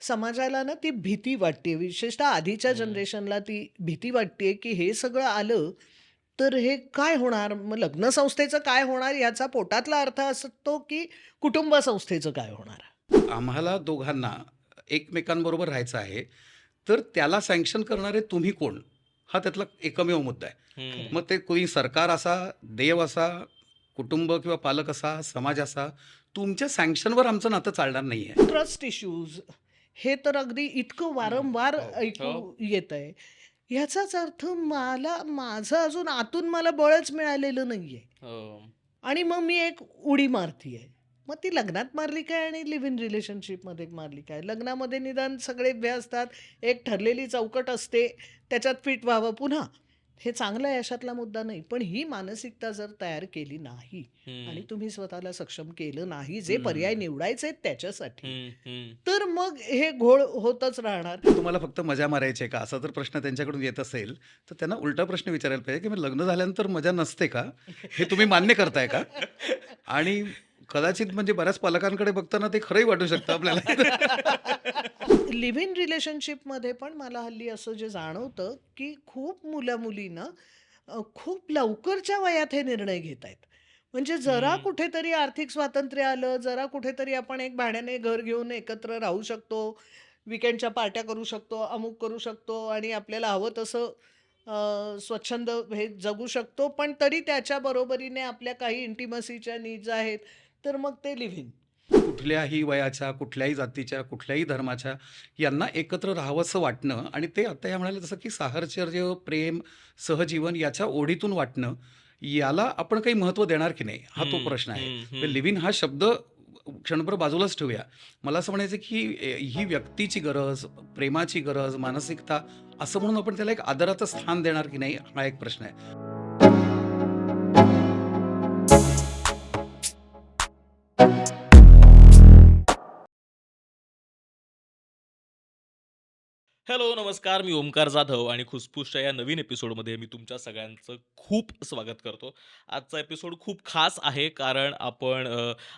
समाजाला ना ती भीती वाटते. विशेषतः आधीच्या हं. जनरेशनला ती भीती वाटते, की हे सगळं आलं, तर हे काय होणार? मग लग्न संस्थेचं काय होणार? याचा पोटातला अर्थ असतो, की कुटुंब संस्थेचं काय होणार? आम्हाला दोघांना एकमेकांबरोबर राहायचं आहे. तर त्याला सँक्शन करणारे तुम्ही कोण? हा त्यातला एकमेव मुद्दा आहे. हं. मग ते कोणी सरकार असा, देव असा, कुटुंब किंवा पालक असा, समाज असा, तुमच्या सँक्शनवर आमचं नातं चालणार नाहीये. ट्रस्ट इश्यूज हे तर अगदी इतकं हं. वारंवार हो. ऐकू हो. येतंय. ह्याचाच अर्थ माझं अजून आतून मला बळच मिळालेलं नाहीये. हो. आणि मग मी एक उडी मारतीये. मग ती लग्नात मारली काय आणि लिव्ह इन रिलेशनशिपमध्ये मारली काय? लग्नामध्ये निदान सगळे उभे असतात. एक ठरलेली चौकट असते. त्याच्यात फिट व्हावं पुन्हा. हे चांगलं आहे अशातला मुद्दा नाही. पण ही मानसिकता जर तयार केली नाही आणि हं. तुम्ही स्वतःला सक्षम केलं नाही, जे पर्याय हं. निवडायचे आहेत त्याच्यासाठी, हं. हं. तर मग हे घोळ होतच राहणार. तुम्हाला फक्त मजा मारायची आहे का? असा जर प्रश्न त्यांच्याकडून येत असेल, तर त्यांना उलटा प्रश्न विचारायला पाहिजे, की मग लग्न झाल्यानंतर मजा नसते का? हे तुम्ही मान्य करताय का? आणि कदाचित म्हणजे बऱ्याच पालकांकडे बघताना ते खरंही वाटू शकतं आपल्याला. लिव्ह इन रिलेशनशिपमध्ये पण मला हल्ली असं जे जाणवतं, की खूप मुलं-मुली ना खूप लवकरच्या वयात हे निर्णय घेत आहेत. म्हणजे जरा हं. कुठेतरी आर्थिक स्वातंत्र्य आलं, जरा कुठेतरी आपण एक भाड्याने घर घेऊन एकत्र राहू शकतो, वीकेंडच्या पार्ट्या करू शकतो, अमुक करू शकतो आणि आपल्याला हवं तसं स्वच्छंद हे जगू शकतो. पण तरी त्याच्या बरोबरीने आपल्या काही इंटिमसीच्या नीड्स आहेत, तर मग ते लिव्ह इन. कुठल्याही वयाच्या, कुठल्याही जातीच्या, कुठल्याही धर्माच्या यांना एकत्र राहावंसं वाटणं आणि ते आता या म्हणाले जसं की साहचर्य, प्रेम, सहजीवन याच्या ओढीतून वाटणं, याला आपण काही महत्त्व देणार की नाही? हा तो हं. प्रश्न आहे. हं. म्हणजे हं. लिव्ह इन हा शब्द क्षणभर बाजूलाच ठेवूया. मला असं म्हणायचं की ही व्यक्तीची गरज, प्रेमाची गरज, मानसिकता असं म्हणून आपण त्याला एक आदराचं स्थान देणार की नाही? हा एक प्रश्न आहे. हॅलो, नमस्कार. मी ओमकार जाधव आणि खुसफुसच्या या नवीन एपिसोडमध्ये मी तुमच्या सगळ्यांचं खूप स्वागत करतो. आजचा एपिसोड खूप खास आहे कारण आपण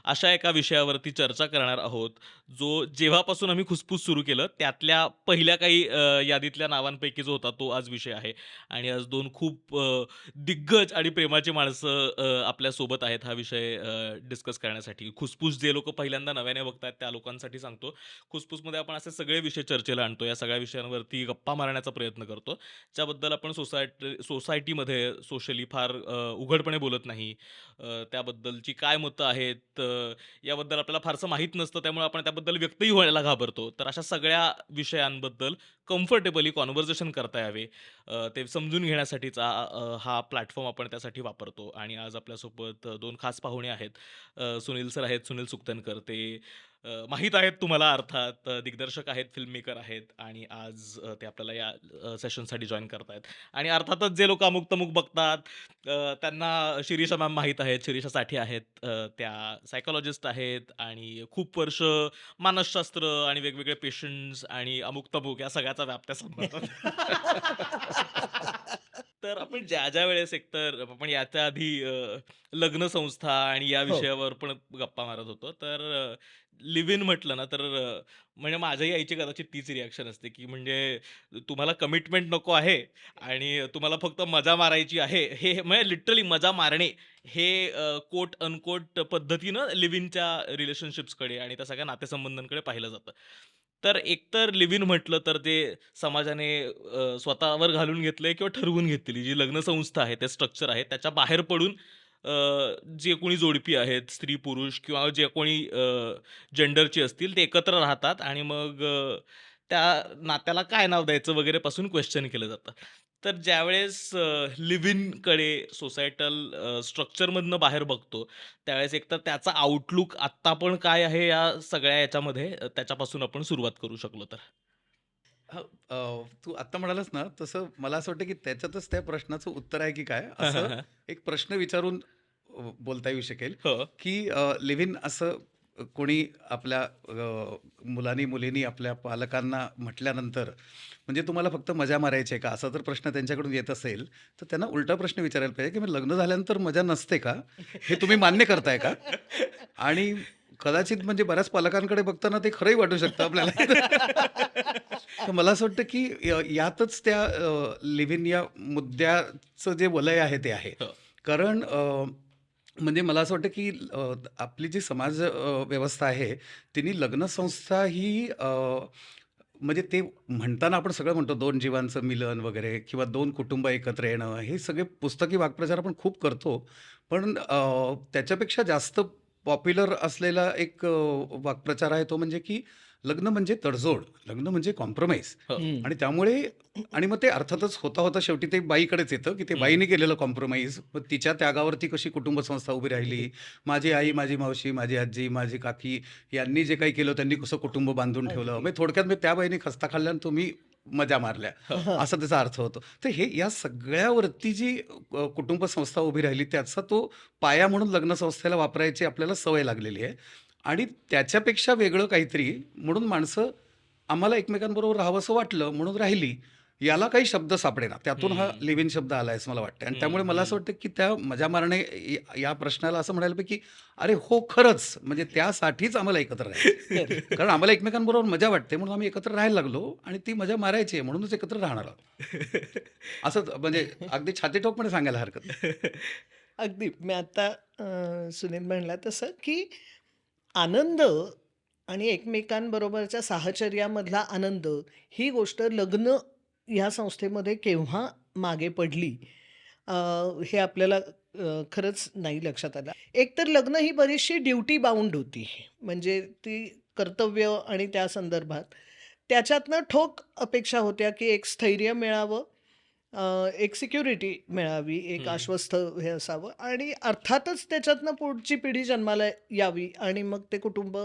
अशा एका विषयावरती चर्चा करणार आहोत, जो जेव्हापासून आम्ही खुसफुस सुरू केलं, त्यातल्या पहिल्या काही यादीतल्या नावांपैकी जो होता तो आज विषय आहे. आणि आज 2 खूप दिग्गज आणि प्रेमाची माणसं आपल्यासोबत आहेत हा विषय डिस्कस करण्यासाठी. खुसफुस जे लोकं पहिल्यांदा नव्याने बघतायत त्या लोकांसाठी सांगतो. खुसफुसमध्ये आपण असे सगळे विषय चर्चेला आणतो. या सगळ्या विषयांवरती गप्पा मारण्याचा प्रयत्न करतो. ज्याबद्दल आपण सोसायटीमध्ये सोशली फार उघडपणे बोलत नाही. त्याबद्दलची काय मतं आहेत याबद्दल आपल्याला फारसं माहीत नसतं. त्यामुळे आपण त्याबद्दल व्यक्तही व्हायला घाबरतो. तर अशा सगळ्या विषयांबद्दल कम्फर्टेबली कन्व्हर्सेशन करता यावे ते समजून घेण्यासाठीचा हा प्लॅटफॉर्म आपण त्यासाठी वापरतो. आणि आज आपल्यासोबत 2 खास पाहुणे आहेत. सुनील सर आहेत, सुनील सुक्तनकर. ते माहीत आहेत तुम्हाला अर्थात दिग्दर्शक आहेत, फिल्म मेकर आहेत आणि आज ते आपल्याला या सेशनसाठी जॉइन करतायत. आणि अर्थातच जे लोकं अमुक-तमुक बघतात त्यांना शिरीषा मॅम माहीत आहेत. शिरीषा साठे आहेत. त्या सायकॉलॉजिस्ट आहेत आणि खूप वर्ष मानसशास्त्र आणि वेगवेगळे पेशंट्स आणि अमुक-तमुक या सगळ्याचा व्याप त्या सांभाळतात. तर आपण ज्या वेळेस एकतर आपण याच्या आधी लग्न संस्था आणि या हो. विषयावर पण गप्पा मारत होतो. तर लिव्ह इन म्हटलं ना, तर म्हणजे माझ्याही आईची कदाचित तीच रिएक्शन असते, की म्हणजे तुम्हाला कमिटमेंट नको आहे आणि तुम्हाला फक्त मजा मारायची आहे. हे म्हणजे लिटरली मजा मारणे हे कोट अनकोट पद्धतीनं लिव्ह इनच्या रिलेशनशिप्सकडे आणि त्या सगळ्या नातेसंबंधांकडे पाहिलं जातं. तर एकतर लिव्ह इन म्हटलं तर ते समाजाने स्वतःवर घालून घेतलंय किंवा ठरवून घेतलेली जी लग्न संस्था आहे, ते स्ट्रक्चर आहे, त्याच्या बाहेर पडून जे कोणी जोडपी आहेत, स्त्री-पुरुष किंवा जे कोणी जेंडरची असतील, ते एकत्र राहतात आणि मग त्या नात्याला काय नाव द्यायचं वगैरे पासून क्वेश्चन केलं जातं. तर ज्यावेळेस लिव्ह इनकडे सोसायटल स्ट्रक्चरमधनं बाहेर बघतो, त्यावेळेस एकतर त्याचा आउटलुक आत्ता पण काय आहे या सगळ्या याच्यामध्ये त्याच्यापासून आपण सुरुवात करू शकलो तर. हो, तू आत्ता म्हणालास ना, तसं मला असं वाटतं, की त्याच्यातच त्या प्रश्नाचं उत्तर आहे की काय, असं एक प्रश्न विचारून बोलता येऊ शकेल, हो. की लिव्ह इन असं कोणी आपल्या मुलांनी-मुलींनी आपल्या पालकांना म्हटल्यानंतर, म्हणजे तुम्हाला फक्त मजा मारायची आहे का? असा जर प्रश्न त्यांच्याकडून येत असेल, तर त्यांना उलटा प्रश्न विचारायला पाहिजे, की मग लग्न झाल्यानंतर मजा नसते का? हे तुम्ही मान्य करताय का? आणि कदाचित म्हणजे बऱ्याच पालकांकडे बघताना ते खरंही वाटू शकतं आपल्याला. तर मला असं वाटतं, की यातच त्या लिव्ह इन या मुद्द्याचं जे वलय आहे ते आहे. हो. कारण म्हणजे मला असं वाटतं, की आपली जी समाज व्यवस्था आहे, तिने लग्नसंस्था ही म्हणजे ते म्हणताना आपण सगळं म्हणतो 2 जीवांचं मिलन वगैरे किंवा 2 कुटुंब एकत्र येणं, हे सगळे पुस्तकी वाक्प्रचार आपण खूप करतो. पण त्याच्यापेक्षा जास्त पॉप्युलर असलेला एक वाक्प्रचार आहे तो म्हणजे की लग्न म्हणजे तडजोड, लग्न म्हणजे कॉम्प्रोमाईज. हो. हं. आणि त्यामुळे आणि मग ते अर्थातच होता शेवटी ते बाईकडेच येतं, की ते हं. बाईने केलेलं कॉम्प्रोमाईज. मग तिच्या त्यागावरती कशी कुटुंब संस्था उभी राहिली. माझी आई, माझी मावशी, माझी आजी, माझी काकी यांनी जे काही केलं त्यांनी कसं कुटुंब बांधून ठेवलं. अगदी. म्हणजे थोडक्यात मी त्या बाईने खस्ता खाल्ला आणि तुम्ही मजा मारल्या, हो. हां. असा त्याचा अर्थ होतो. तर हे या सगळ्यावरती जी कुटुंब संस्था उभी राहिली त्याचा तो पाया म्हणून लग्न संस्थेला वापरायची आपल्याला सवय लागलेली आहे. आणि त्याच्यापेक्षा वेगळं काहीतरी म्हणून माणसं आम्हाला एकमेकांबरोबर राहावंसं वाटलं म्हणून राहिली. याला काही शब्द सापडेना. त्यातून हा हं. लिव्ह इन शब्द आलाय असं मला वाटतं. आणि हं, त्यामुळे मला असं हं. वाटतं, की त्या मजा मारणे या प्रश्नाला असं म्हणायला पाहिजे, की अरे हो, खरंच म्हणजे त्यासाठीच आम्हाला एकत्र राहायचं. खरं. कारण आम्हाला एकमेकांबरोबर मजा वाटते म्हणून आम्ही एकत्र राहायला लागलो आणि ती मजा मारायची आहे म्हणूनच एकत्र राहणार आहोत. असं म्हणजे अगदी छातीठोकपणे सांगायला हरकत नाही. अगदी. मी आता सुनील म्हणला तसं, की आनंद आणि एकमेकांबरोबरच्या साहचर्यामधला आनंद, ही गोष्ट लग्न ह्या संस्थेमध्ये केव्हा मागे पडली, अ, हे आपल्याला खरंच नाही लक्षात आलं. एकतर लग्न ही बरीचशी ड्युटी बाउंड होती. म्हणजे ती कर्तव्य आणि त्या संदर्भात. त्याच्यातनं ठोक अपेक्षा होत्या, की एक स्थैर्य मिळावं, एक सिक्युरिटी मिळावी, एक हं. आश्वस्त हे असावं आणि अर्थातच त्याच्यातनं पुढची पिढी जन्माला यावी आणि मग ते कुटुंब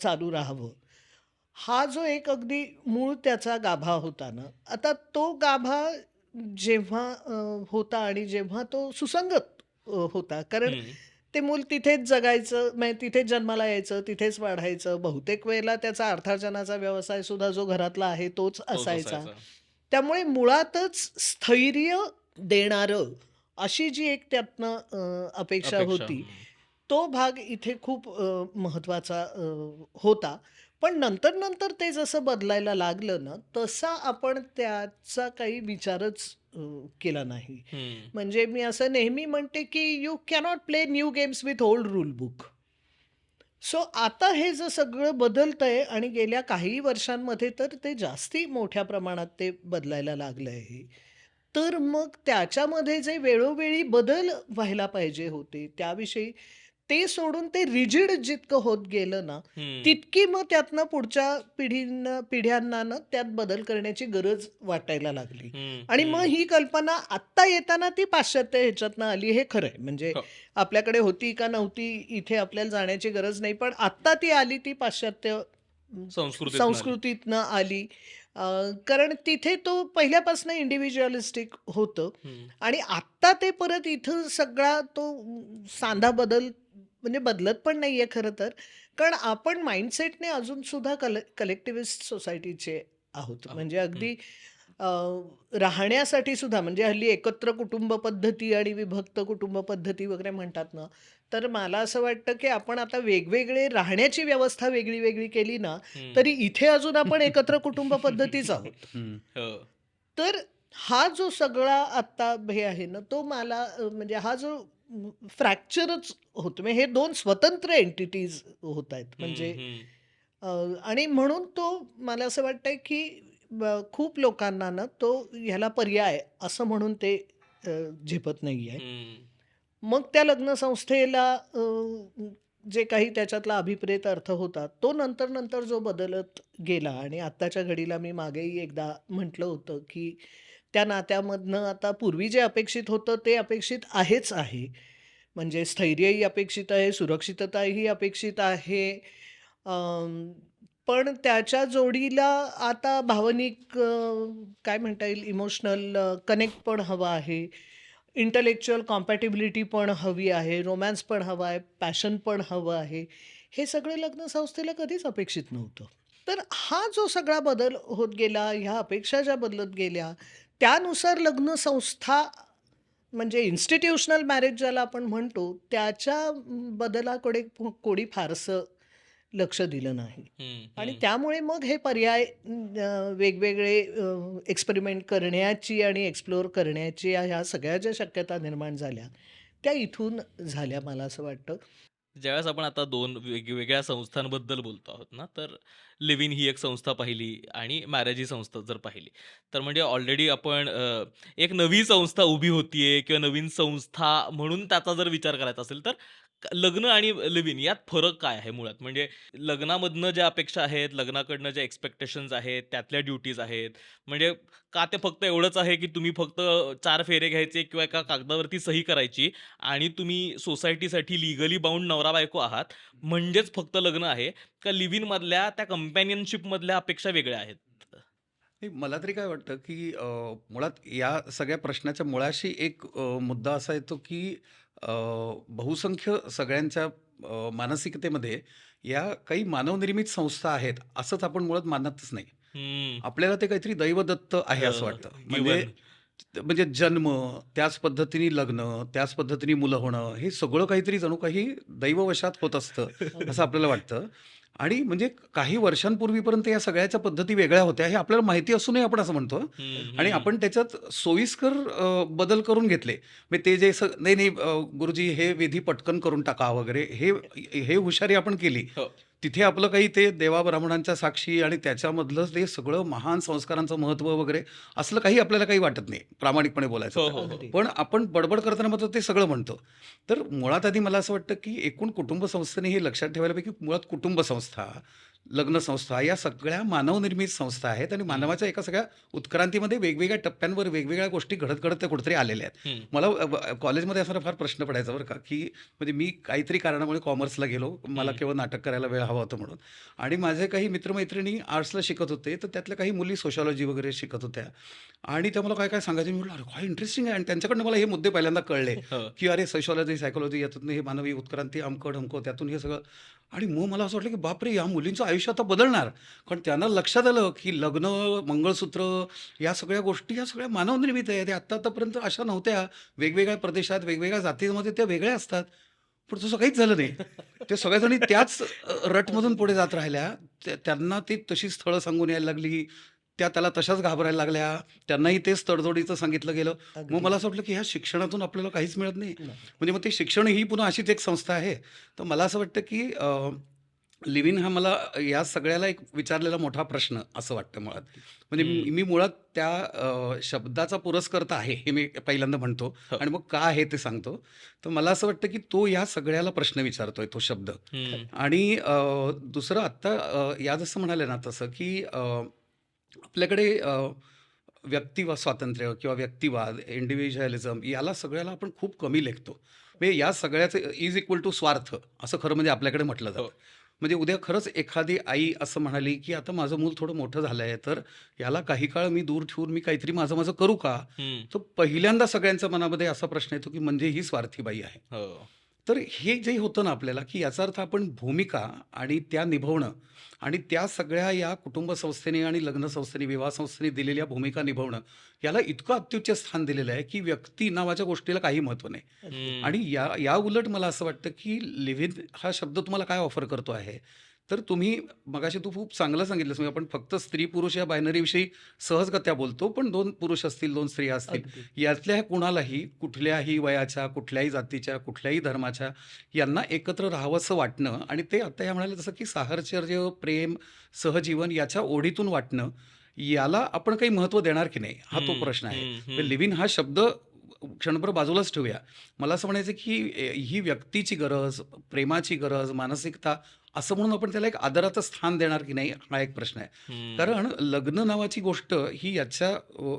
चालू राहावं. हा जो एक अगदी मूळ त्याचा गाभा होता ना, आता तो गाभा जेव्हा होता आणि जेव्हा तो सुसंगत होता. कारण हं. ते मूल तिथेच जगायचं, म्हणजे तिथेच जन्माला यायचं, तिथेच वाढायचं. बहुतेक वेळेला त्याचा अर्थार्जनाचा व्यवसाय सुद्धा जो घरातला आहे तोच तोच असायचा. असायचा. त्यामुळे मुळातच स्थैर्य देणारं अशी जी एक त्यातनं अपेक्षा अपेक्षा. होती, हं. तो भाग इथे खूप महत्त्वाचा होता. पण नंतर-नंतर ते जसं बदलायला लागलं ना, तसा आपण त्याचा काही विचारच केला नाही. हं. म्हणजे मी असं नेहमी म्हणते, की "you cannot play new games with old rule book." So आता हे जर सगळं बदलतंय आणि गेल्या काही वर्षांमध्ये तर ते जास्ती मोठ्या प्रमाणात ते बदलायला लागलं आहे. तर मग त्याच्यामध्ये जे वेळोवेळी बदल व्हायला पाहिजे होते, त्याविषयी ते सोडून ते रिजिड जितकं होत गेलं ना, हं. तितकी मग त्यातनं पुढच्या पिढ्यांना ना त्यात बदल करण्याची गरज वाटायला लागली. हं. आणि मग हं. ही कल्पना आत्ता येताना ती पाश्चात्य ह्याच्यातनं आली हे खरं आहे. म्हणजे हो. आपल्याकडे होती का नव्हती इथे आपल्याला जाण्याची गरज नाही. पण आत्ता ती आली ती पाश्चात्य संस्कृतीतून आली. संस्कृतीतनं आली. अ, कारण तिथे तो पहिल्यापासून इंडिव्हिज्युअलिस्टिक होतं हं. आणि आत्ता ते परत इथं सगळा तो सांधा बदल म्हणजे बदलत पण नाहीये खरं तर. कारण आपण माइंडसेटने अजून सुद्धा कलेक्टिव्हिस्ट सोसायटीचे आहोत. आहोत. म्हणजे हं. अगदी अ, राहण्यासाठी सुद्धा म्हणजे हल्ली एकत्र कुटुंब पद्धती आणि विभक्त कुटुंब पद्धती वगैरे म्हणतात ना, तर मला असं वाटतं, की आपण आता वेगवेगळे राहण्याची व्यवस्था वेगळी-वेगळी केली ना, हं. तरी इथे अजून आपण एकत्र कुटुंब पद्धतीच आहोत. हं. हो. तर हा जो सगळा आत्ता हे आहे ना, तो मला म्हणजे हा जो फ्रॅक्चरच होतो. म्हणजे हे 2 स्वतंत्र एंटिटीज होत आहेत. हं. म्हणजे हं. अ, आणि म्हणून तो मला असं वाटतंय, की खूप लोकांना ना तो ह्याला पर्याय असं म्हणून ते झेपत नाहीये. हं. मग त्या लग्न संस्थेला जे काही त्याच्यातला अभिप्रेत अर्थ होता, तो नंतर-नंतर जो बदलत गेला आणि आत्ताच्या घडीला मी मागेही एकदा म्हटलं होतं, की त्या नात्यामधनं आता पूर्वी जे अपेक्षित होतं ते अपेक्षित आहेच आहे. म्हणजे स्थैर्यही अपेक्षित आहे, सुरक्षितताही अपेक्षित आहे. अं, पण त्याच्या जोडीला आता भावनिक काय म्हणता येईल इमोशनल कनेक्ट पण हवा आहे. इंटलेक्चुअल कॉम्पॅटिबिलिटी पण हवी आहे, रोमॅन्स पण हवा आहे, पॅशन पण हवं आहे. हे सगळं लग्न संस्थेला कधीच अपेक्षित नव्हतं. तर हा जो सगळा बदल होत गेला, ह्या अपेक्षा ज्या बदलत गेल्या, त्यानुसार लग्न संस्था म्हणजे इन्स्टिट्यूशनल मॅरेज ज्याला आपण म्हणतो, त्याच्या बदलाकडे कोणी फारसं लक्ष दिलं नाही. हं, आणि हं. त्यामुळे मग हे पर्याय वेगवेगळे एक्सपेरिमेंट करण्याची आणि एक्सप्लोर करण्याची ह्या सगळ्या ज्या शक्यता निर्माण झाल्या, त्या इथून झाल्या मला असं वाटतं. ज्यावेळेस आपण आता 2 वेगवेगळ्या संस्थांबद्दल बोलतो आहोत ना, तर लिव्ह इन ही एक संस्था पाहिली आणि मॅरेज ही संस्था जर पाहिली, तर म्हणजे ऑलरेडी आपण एक नवी संस्था उभी होतीये किंवा नवीन संस्था म्हणून त्याचा जर विचार करायचा असेल, तर लग्न आणि लिव्ह इन यात फरक काय आहे मुळात? म्हणजे लग्नामधनं ज्या अपेक्षा आहेत, लग्नाकडनं ज्या एक्स्पेक्टेशन्स आहेत, त्यातल्या ड्युटीज आहेत, म्हणजे का ते फक्त एवढंच आहे, की तुम्ही फक्त 4 फेरे घ्यायचे किंवा एका कागदावरती सही करायची आणि तुम्ही सोसायटीसाठी लीगली बाउंड नवरा-बायको आहात, म्हणजेच फक्त लग्न आहे, का लिव्ह इन मधल्या त्या कंपॅनियनशिपमधल्या अपेक्षा वेगळ्या आहेत? नाही, मला तरी काय वाटतं, की मुळात या सगळ्या प्रश्नाच्या मुळाशी एक मुद्दा असा येतो, की अ, बहुसंख्य सगळ्यांच्या मानसिकतेमध्ये या काही मानवनिर्मित संस्था आहेत, असंच आपण मुळात मानतच नाही. हं. आपल्याला ते काहीतरी दैवदत्त आहे असं वाटतं. म्हणजे गिव्हन. म्हणजे जन्म, त्याच पद्धतीने लग्न, त्याच पद्धतीने मुलं होणं, हे सगळं काहीतरी जणू काही दैववशात होत असतं, असं अगदी. आपल्याला वाटतं. आणि म्हणजे काही वर्षांपूर्वीपर्यंत या सगळ्याच्या पद्धती वेगळ्या होत्या, हे आपल्याला माहिती असूनही आपण असं म्हणतो. हं, आणि हं. आपण त्याच्यात सोयीस्कर बदल करून घेतले. म्हणजे ते जे नाही, नाही, गुरुजी हे विधी पटकन करून टाका वगैरे, हे हे हुशारी आपण केली. हो. तिथे आपलं काही ते देवा-ब्राह्मणांच्या साक्षी आणि त्याच्यामधलं ते सगळं महान संस्कारांचं महत्त्व वगैरे असलं काही आपल्याला काही वाटत नाही, प्रामाणिकपणे बोलायचं हो, तर. हो, हो. अगदी. पण आपण बडबड करताना मात्र ते सगळं म्हणतो. तर मुळात आधी मला असं वाटतं, की एकूण कुटुंब संस्थेने हे लक्षात ठेवायला पाहिजे, की मुळात कुटुंब संस्था, लग्न संस्था या सगळ्या मानवनिर्मित संस्था आहेत आणि हं, मानवाच्या एका सगळ्या उत्क्रांतीमध्ये वेगवेगळ्या टप्प्यांवर वेगवेगळ्या गोष्टी घडत-घडत त्या कुठेतरी आलेल्या आहेत. हं, मला कॉलेजमध्ये असताना फार प्रश्न पडायचा बरं का, की म्हणजे मी काहीतरी कारणामुळे कॉमर्सला गेलो. मला हं. केवळ नाटक करायला वेळ हवा होता म्हणून. आणि माझे काही मित्र-मैत्रिणी आर्ट्सला शिकत होते, तर त्यातल्या काही मुली सोशिओलॉजी वगैरे शिकत होत्या आणि त्या मला काय-काय सांगायच्या. मी म्हटलं, "अरे, काय इंटरेस्टिंग आहे." आणि त्यांच्याकडनं मला हे मुद्दे पहिल्यांदा कळले, हो. की अरे सोशिओलॉजी, सायकॉलॉजी याच्यातून हे मानवी उत्क्रांती, अमकं-ढमकं त्यातून हे सगळं. आणि मग मला असं वाटलं, की बापरे! या मुलींचं आयुष्य आता बदलणार. कारण त्यांना लक्षात आलं, की लग्न, मंगळसूत्र या सगळ्या गोष्टी या सगळ्या मानवनिर्मित आहेत. त्या आत्तापर्यंत अशा नव्हत्या. वेगवेगळ्या प्रदेशात, वेगवेगळ्या जातीमध्ये त्या वेगळ्या असतात. पण तसं काहीच झालं नाही. ते सगळ्याजणी त्याच रटमधून पुढे जात राहिल्या. त्यांना ती तशी स्थळं सांगून यायला लागली. त्या त्याला तशाच घाबरायला लागल्या. त्यांनाही तेच तडजोडीचं सांगितलं गेलं. मग अगदी. मला असं वाटलं, की ह्या शिक्षणातून आपल्याला काहीच मिळत नाही. नाही. म्हणजे मग ते शिक्षण ही पुन्हा अशीच एक संस्था आहे. तर मला असं वाटतं, की लिव्ह इन हा मला या सगळ्याला एक विचारलेला मोठा प्रश्न असं वाटतं मुळात. अगदी. म्हणजे मी हं. मी मुळात त्या शब्दाचा पुरस्कर्ता आहे, हे मी पहिल्यांदा म्हणतो हो. आणि मग का आहे ते सांगतो. तर मला असं वाटतं, की तो या सगळ्याला प्रश्न विचारतोय तो शब्द. हं. आणि दुसरं आत्ता या जसं म्हणाले ना तसं, की आपल्याकडे व्यक्ती स्वातंत्र्य किंवा व्यक्तिवाद, इंडिव्हिज्युअलिझम याला सगळ्याला आपण खूप कमी लेखतो. म्हणजे या सगळ्याचं इज इक्वल टू स्वार्थ असं खरं म्हणजे आपल्याकडे म्हटलं हो. जातं. म्हणजे उद्या खरंच एखादी आई असं म्हणाली, की आता माझं मूल थोडं मोठं झालंय, तर याला काही काळ मी दूर ठेवून मी काहीतरी माझं-माझं करू का? हं. तर पहिल्यांदा सगळ्यांच्या मनामध्ये असा प्रश्न येतो, की म्हणजे ही स्वार्थी बाई आहे. हो. तर हे जे होतं ना आपल्याला, की याचा अर्थ आपण भूमिका आणि त्या निभवणं आणि त्या सगळ्या या कुटुंब संस्थेने आणि लग्न संस्थेने, विवाह संस्थेने दिलेल्या भूमिका निभवणं, याला इतकं अत्युच्च स्थान दिलेलं आहे, की व्यक्ती नावाच्या गोष्टीला काही महत्त्व नाही. अगदी. हं. आणि या या उलट मला असं वाटतं, की लिव्ह इन हा शब्द तुम्हाला काय ऑफर करतो आहे, तर तुम्ही मगाशी तू खूप चांगलं सांगितलंस. म्हणजे आपण फक्त स्त्री-पुरुष या बायनरीविषयी सहजगत्या बोलतो, पण 2 पुरुष असतील, 2 स्त्रिया असतील. अगदी. यातल्या कुणालाही कुठल्याही वयाच्या, कुठल्याही जातीच्या, कुठल्याही धर्माच्या यांना एकत्र राहावंसं वाटणं आणि ते आता ह्या म्हणाल्या तसं, की साहचर्य, प्रेम, सहजीवन याच्या ओढीतून वाटणं, याला आपण काही महत्त्व देणार की नाही, हा तो हं, प्रश्न आहे. हं, म्हणजे हं. लिव्ह इन हा शब्द क्षणभर बाजूलाच ठेवूया. मला असं म्हणायचं की ही व्यक्तीची गरज, प्रेमाची गरज, मानसिकता असं म्हणून आपण त्याला एक आदराचं स्थान देणार की नाही, हा एक प्रश्न आहे. हं. कारण लग्न नावाची गोष्ट ही याच्या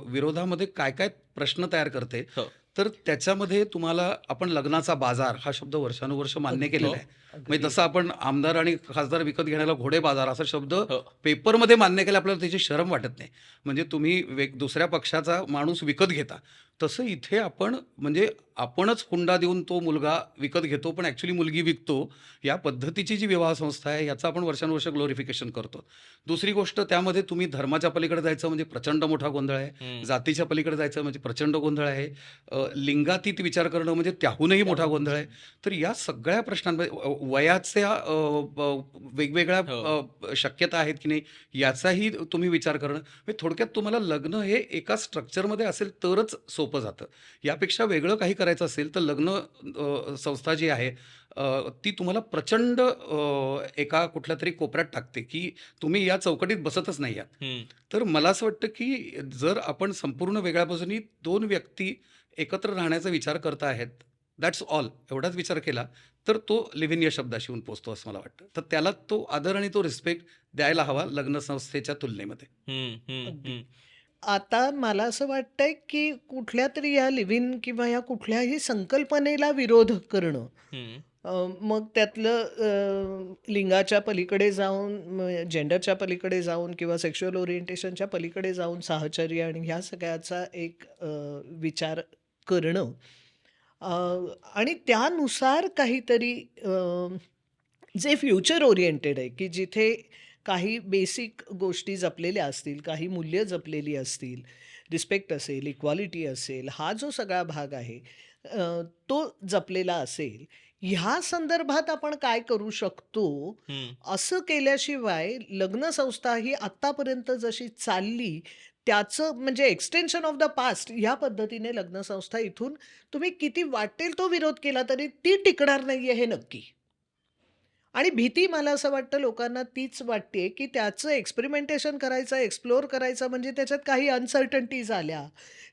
विरोधामध्ये काय-काय प्रश्न तयार करते. हो. तर त्याच्यामध्ये तुम्हाला आपण लग्नाचा बाजार हा शब्द वर्षानुवर्ष मान्य अगदी. केलेला हो. आहे. म्हणजे अगदी. जसं आपण आमदार आणि खासदार विकत घेण्याला घोडे बाजार असा शब्द हो. पेपरमध्ये मान्य केला, आपल्याला त्याची शरम वाटत नाही. म्हणजे तुम्ही दुसऱ्या पक्षाचा माणूस विकत घेता. तसं इथे आपण म्हणजे आपणच हुंडा देऊन तो मुलगा विकत घेतो, पण ॲक्चुअली मुलगी विकतो. या पद्धतीची जी विवाह संस्था आहे, याचं आपण वर्षानुवर्ष ग्लोरिफिकेशन करतो. दुसरी गोष्ट त्यामध्ये तुम्ही धर्माच्या पलीकडे जायचं म्हणजे प्रचंड मोठा गोंधळ आहे. हं. जातीच्या पलीकडे जायचं म्हणजे प्रचंड गोंधळ आहे. लिंगातीत विचार करणं म्हणजे त्याहूनही मोठा गोंधळ आहे. तर या सगळ्या प्रश्नांमध्ये वयाच्या वेगवेगळ्या शक्यता आहेत की नाही, याचाही तुम्ही विचार करणं. म्हणजे थोडक्यात तुम्हाला लग्न हे एका स्ट्रक्चरमध्ये असेल तरच सोपं जातं. यापेक्षा वेगळं काही करायचं असेल तर लग्न संस्था जी आहे ती तुम्हाला प्रचंड एका कुठल्यातरी कोपऱ्यात टाकते, की तुम्ही या चौकटीत बसतच नाही आहात. हं. तर मला असं वाटतं, की जर आपण संपूर्ण वेगळ्या बाजूनी 2 व्यक्ती एकत्र राहण्याचा विचार करत आहेत, दॅट्स ऑल एवढाच विचार केला, तर तो लिव्ह इन या शब्दाशी येऊन पोहोचतो असं मला वाटतं. तर त्याला तो आदर आणि तो रिस्पेक्ट द्यायला हवा लग्न संस्थेच्या तुलनेमध्ये. हं, हं, अगदी. हं. आता मला असं वाटतंय, की कुठल्यातरी या लिव्ह इन किंवा या कुठल्याही संकल्पनेला विरोध करणं, हं. मग त्यातलं लिंगाच्या पलीकडे जाऊन, जेंडरच्या पलीकडे जाऊन किंवा सेक्शुअल ओरिएंटेशनच्या पलीकडे जाऊन साहचर्य आणि ह्या सगळ्याचा एक विचार करणं, अ, आणि त्यानुसार काहीतरी जे फ्युचर ओरिएंटेड आहे, की जिथे काही बेसिक गोष्टी जपलेल्या असतील, काही मूल्य जपलेली असतील, रिस्पेक्ट असेल, इक्वालिटी असेल, हा जो सगळा भाग आहे तो जपलेला असेल. ह्या संदर्भात आपण काय करू शकतो, हं. असं केल्याशिवाय लग्नसंस्था ही आत्तापर्यंत जशी चालली, त्याचं म्हणजे एक्सटेन्शन ऑफ द पास्ट ह्या पद्धतीने लग्नसंस्था इथून तुम्ही किती वाटेल तो विरोध केला तरी ती टिकणार नाहीये हे नक्की. आणि भीती मला असं वाटतं लोकांना तीच वाटते, की त्याचं एक्सपेरिमेंटेशन करायचं, एक्सप्लोर करायचं म्हणजे त्याच्यात काही अनसर्टन्टीज आल्या,